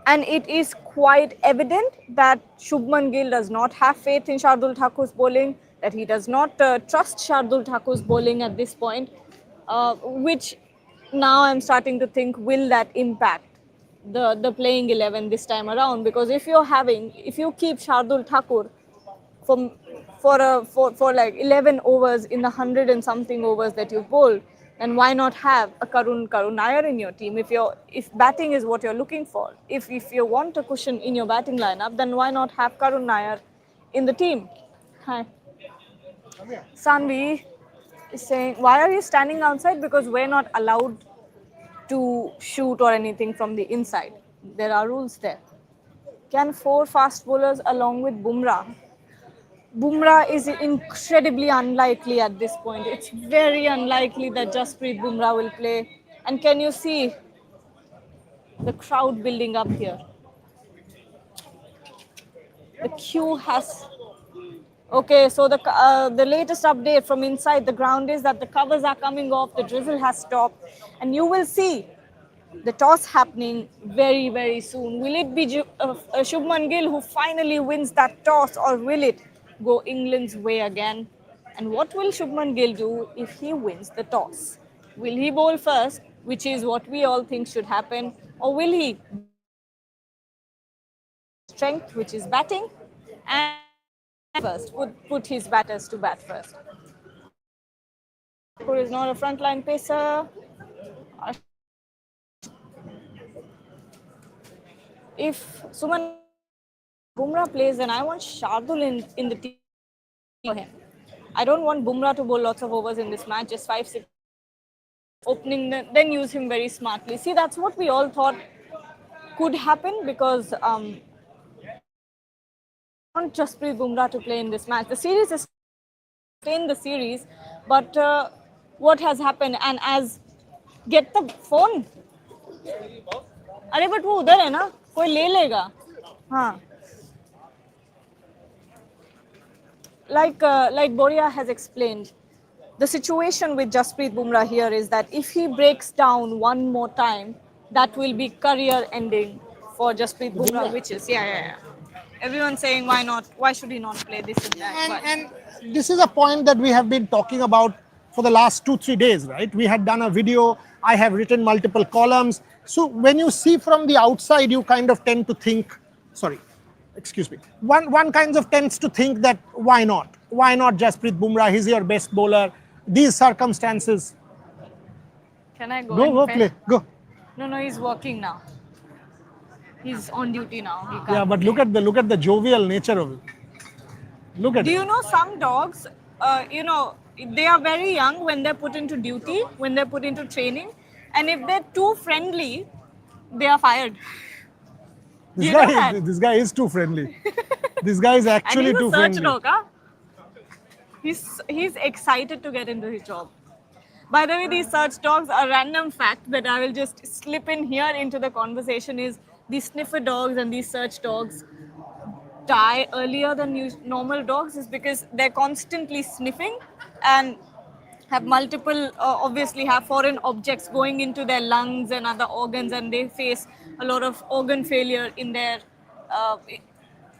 And it is quite evident that Shubman Gill does not have faith in Shardul Thakur's bowling, that he does not trust Shardul Thakur's bowling at this point, which now I'm starting to think will that impact the playing 11 this time around? Because if you keep Shardul Thakur for for like 11 overs in the 100 and something overs that you've bowled, then why not have a Karun Nair in your team? If batting is what you're looking for, if you want a cushion in your batting lineup, then why not have Karun Nair in the team? Hi. Sanvi is saying, why are you standing outside? Because we're not allowed to shoot or anything from the inside. There are rules there. Can 4 fast bowlers along with Bumrah? Bumrah is incredibly unlikely at this point. It's very unlikely that Jasprit Bumrah will play. And can you see the crowd building up here? The queue has. Okay, so the latest update from inside the ground is that the covers are coming off, the drizzle has stopped, and you will see the toss happening very, very soon. Will it be Shubman Gill who finally wins that toss, or will it go England's way again? And what will Shubman Gill do if he wins the toss? Will he bowl first, which is what we all think should happen, or will he strength, which is batting, and first put his batters to bat first? Who is not a frontline pacer. If Suman Bumrah plays, then I want Shardul in the team for him. I don't want Bumrah to bowl lots of overs in this match, just 5-6 opening, then use him very smartly. See, that's what we all thought could happen, because I want Jasprit Bumrah to play in this match. The series is in the series, but what has happened, and as get the phone. अरे but वो उधर है ना कोई ले लेगा. हाँ. Like Boria has explained, the situation with Jasprit Bumrah here is that if he breaks down one more time, that will be career ending for Jasprit Bumrah, which is everyone's saying why not? Why should he not play this and that? But And this is a point that we have been talking about for the last 2-3 days, right? We had done a video. I have written multiple columns. So when you see from the outside, you kind of tend to think, sorry, excuse me. One kind of tends to think that why not? Why not Jasprit Bumrah? He's your best bowler. These circumstances. can I go? Go, and go fetch- play. Go. No, he's working now. He's on duty now. He can't Yeah, but play. look at the jovial nature of it. Look at Do it. you know some dogs, they are very young when they're put into duty, when they're put into training, and if they're too friendly, they are fired. Do you know that? This guy is too friendly. This guy is And actually he's a too search friendly. dog, huh? He's excited to get into his job. By the way, these search dogs, a random fact that I will just slip in here into the conversation is these sniffer dogs and these search dogs die earlier than normal dogs is because they're constantly sniffing and have multiple obviously have foreign objects going into their lungs and other organs, and they face a lot of organ failure uh,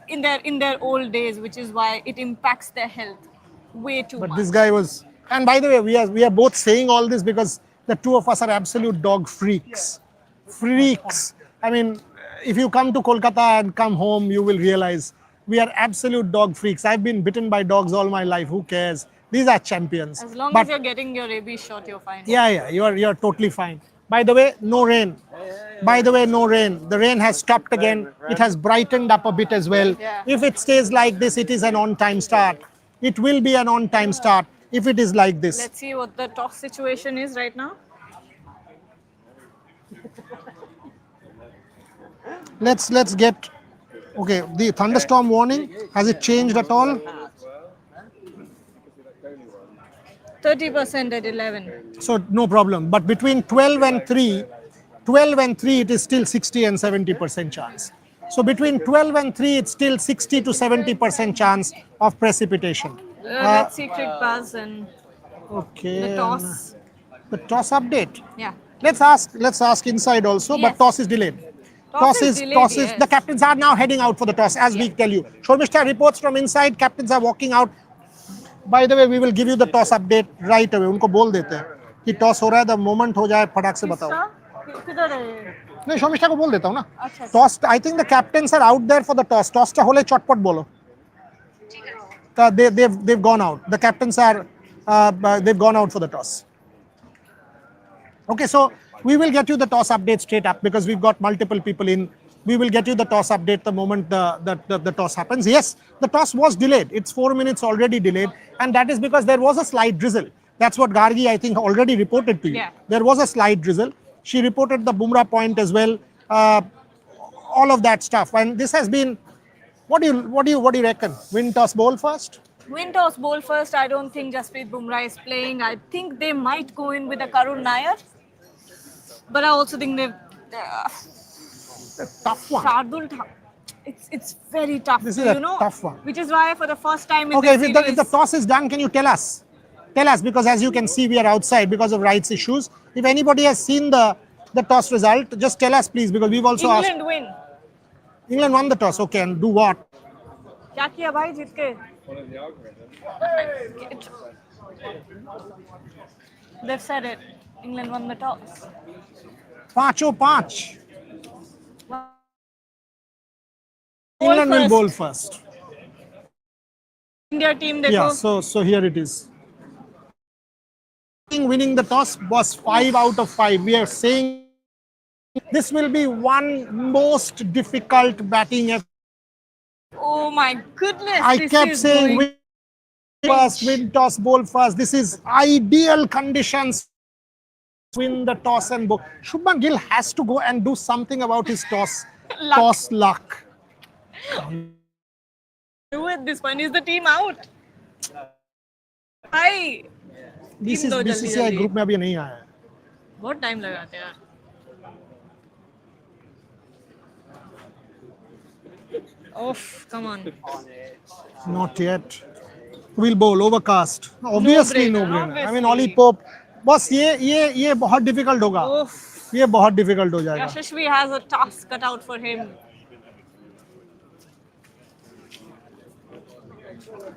in their old days, which is why it impacts their health way too But much. this guy was, and by the way, we are both saying all this because the two of us are absolute dog freaks. Freaks. I mean, if you come to Kolkata and come home, you will realize we are absolute dog freaks. I've been bitten by dogs all my life. Who cares? These are champions. As long But as you're getting your rabies shot, you're fine. yeah, you're totally fine. By the way, no rain. By the way, no rain. The rain has stopped again. It has brightened up a bit as well. Yeah. If it stays like this, it is an on-time start. It will be an on-time start if it is like this. Let's see what the toss situation is right now. Let's get, okay, the thunderstorm warning, has it changed at all? 30% at 11. So no problem. But between 12 and 3, it is still 60 and 70% chance. So between 12 and 3, it's still 60 to 70% chance of precipitation. Let's see Crit Buzz and Okay. the toss. The toss update. Yeah. Let's ask inside also, but Yes. toss is delayed. Toss is delayed, yes. The captains are now heading out for the toss, as we tell you. Shormishta reports from inside, captains are walking out. By the way, we will give you the toss update right away. उनको बोल देते हैं कि toss हो रहा है, the moment हो जाए फटाक से बताओ. किधर है? नहीं, शर्मिष्ठा को बोल देता हूँ ना. अच्छा. Toss, I think the captains are out there for the toss. Toss टा होले चटपट बोलो. They've gone out. The captains are they've gone out for the toss. Okay, so we will get you the toss update straight up because we've got multiple people in. We will get you the toss update the moment the toss happens. Yes, the toss was delayed. It's 4 minutes already delayed, and that is because there was a slight drizzle. That's what Gargi, I think, already reported to you. Yeah. There was a slight drizzle. She reported the Bumrah point as well. All of that stuff, and this has been. What do you reckon? Win, toss, bowl first? Win toss, bowl first. I don't think Jasprit Bumrah is playing. I think they might go in with a Karun Nair. But I also think they've... Tough one. Shardul, it's very tough. This is you a know, tough one. Which is why for the first time in Okay, this if the toss is done, can you tell us? Tell us, because as you can see, we are outside because of rights issues. If anybody has seen the toss result, just tell us, please, because we've also England win. asked. England won the toss, okay, and do what? क्या किया भाई जीत के? They've said it. England won the toss. 5-5. Bowl England will first. bowl first. India team, they Yeah, go. so here it is. Winning the toss was 5 out of 5. We are saying this will be one most difficult batting. Oh my goodness. I this kept is saying going- win first, win toss, bowl first. This is ideal conditions. Win the toss and bowl. Shubman Gill has to go and do something about his toss Luck. toss luck. Do it this one. Is the team out? Hi. BCCI दो जल्दी, जल्दी। Group में अभी नहीं आया है. बहुत time लगाते हैं यार. Oof, come on. Not yet. We'll bowl overcast. Obviously no brainer, brainer. I mean obviously. Ollie Pope. बस ये बहुत difficult होगा. Oof. ये बहुत difficult हो जाएगा. Yashashvi has a task cut out for him.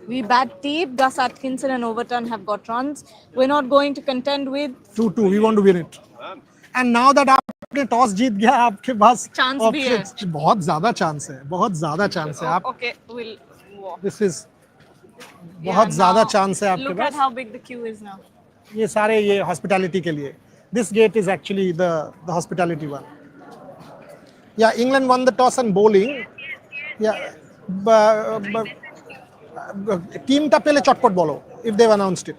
We bat deep. Gus Atkinson and Overton have got runs. We're not going to contend with 2-2. We want to win it. And now that आपने toss जीत गया आपके पास Chance भी है. बहुत ज्यादा chance है. बहुत ज्यादा चांस है. आप Okay, we'll walk. This is बहुत ज्यादा चांस है आपके Look pass. at how big the queue is now. ये सारे ये हॉस्पिटैलिटी के लिए. This gate is actually the hospitality one. Yeah, England won the toss and bowling. Yeah, team टा पहले चटपट बोलो if they've announced it.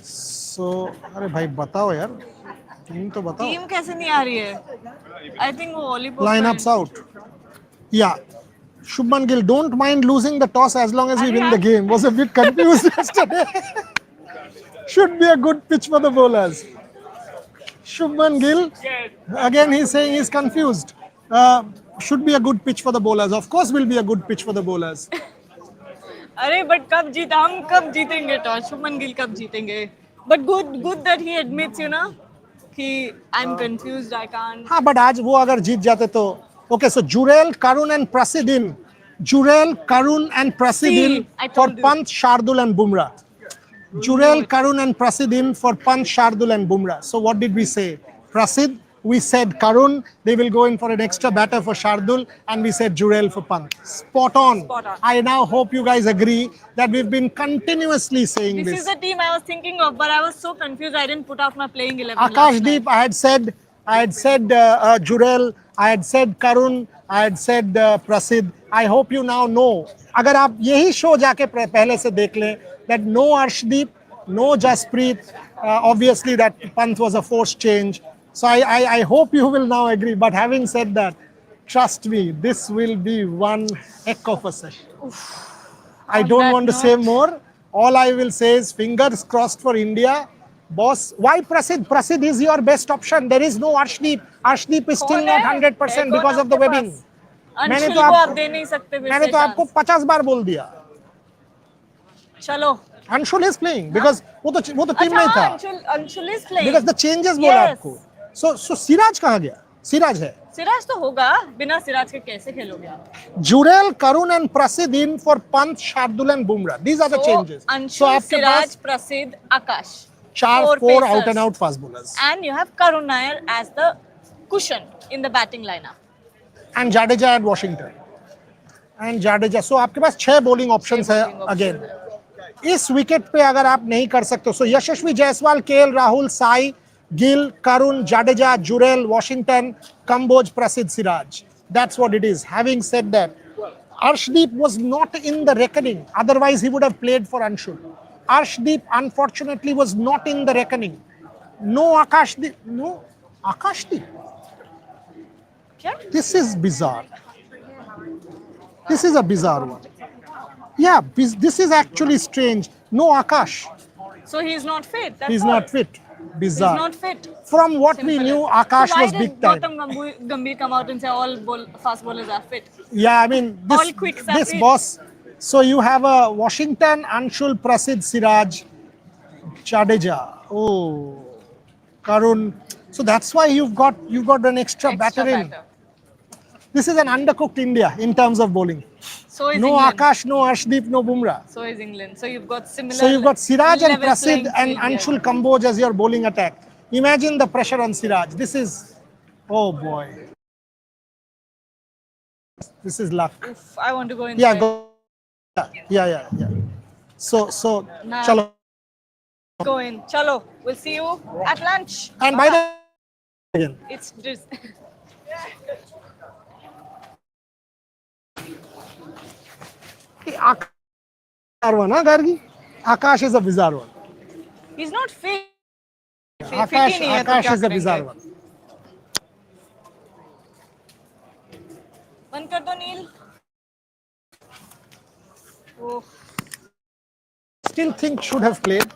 So अरे भाई बताओ यार. टीम तो बताओ. Team कैसे नहीं आ रही है? I think वो volleyball. Lineups out. Yeah. Shubman Gill, don't mind losing the toss as long as we win the game. Was a bit confused yesterday. Should be a good pitch for the bowlers. Shubman Gill, again he's saying he's confused. Should be a good pitch for the bowlers. Of course will be a good pitch for the bowlers. अरे but कब जीता हम कब जीतेंगे toss Shubman Gill कब जीतेंगे but good that he admits कि I'm confused I can't. हाँ but आज वो अगर जीत जाते तो okay so Jurel, Karun and Prasid in. Jurel, Karun and Prasid in for Pant, Shardul and Bumrah. Jurel, Karun and Prasid in for Pant, Shardul and Bumrah. So what did we say? Prasid, we said Karun, they will go in for an extra batter for Shardul, and we said Jurel for Pant. Spot on. Spot on. I now hope you guys agree that we've been continuously saying This is the team I was thinking of, but I was so confused I didn't put out my playing 11. Akashdeep, I had said Jurel, I had said Karun, I had said Prasid. I hope you now know. अगर आप यही show जाके पहले से देख लें that no Arshdeep, no Jasprit, obviously that Pant was a forced change. So I hope you will now agree. But having said that, trust me, this will be one heck of a session. I don't want to say more. All I will say is fingers crossed for India. Boss, why Prasid? Prasid is your best option. There is no Arshdeep. Arshdeep is still not 100% because of the webbing. मैंने तो आप दे नहीं सकते मैंने तो आपको 50 बार बोल दिया. चलो. Anshul is playing because वो तो टीम नहीं था. Anshul is playing. Because the changes बोला आपको. So सिराज कहाँ गया? सिराज है. सिराज तो होगा. बिना सिराज के कैसे खेलोगे आप? Jurel, Karun and Prasid in for Pant, Shardul and Bumrah. These are the changes. Anshul, Siraj, Prasid, Akash. 4 out and out fast bowlers. And you have Karun Nair as the cushion in the batting lineup. And Jadeja and Washington. And Jadeja. So आपके पास 6 bowling options है again. इस wicket पे अगर आप नहीं कर सकते so यशस्वी Jaiswal, KL Rahul, Sai, Gill, करुण, Jadeja, Jurel, Washington, Kamboj, प्रसिद्ध, Siraj. That's what it is. Having said that, Arshdeep was not in the reckoning. Otherwise, he would have played for Anshul. Arshdeep, unfortunately, was not in the reckoning. No Akashdeep. No Akashdeep. This is bizarre. This is a bizarre one. Yeah, this is actually strange. No Akash. So he's not fit. He's not fit. Bizarre. He's not fit. From what we knew, Akash was big time. Why did Gautam Gambhir come out and say all fast bowlers are fit? Yeah, I mean, this boss. So you have a Washington, Anshul, Prasid, Siraj, Jadeja. Oh, Karun. So that's why you've got an extra batter in. This is an undercooked India in terms of bowling. So is no England. Akash, no Arshdeep, no Bumrah. So is England. So you've got similar. So you've got Siraj and level Prasid playing and field Anshul Kamboj as your bowling attack. Imagine the pressure on Siraj. This is, oh boy. This is luck. Oof, I want to go in. Yeah, go. Yeah. So Nah. chalo. Go in. Chalo. We'll see you at lunch. And by the again. It's just. Akash is a bizarre one. He's not fit. Akash is a bizarre one. बंद कर दो नील. Oh. Still think should have played.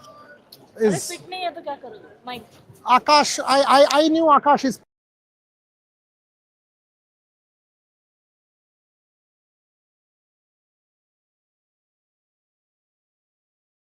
अरे fit नहीं है तो क्या करोगे? Mike. Akash, I knew Akash is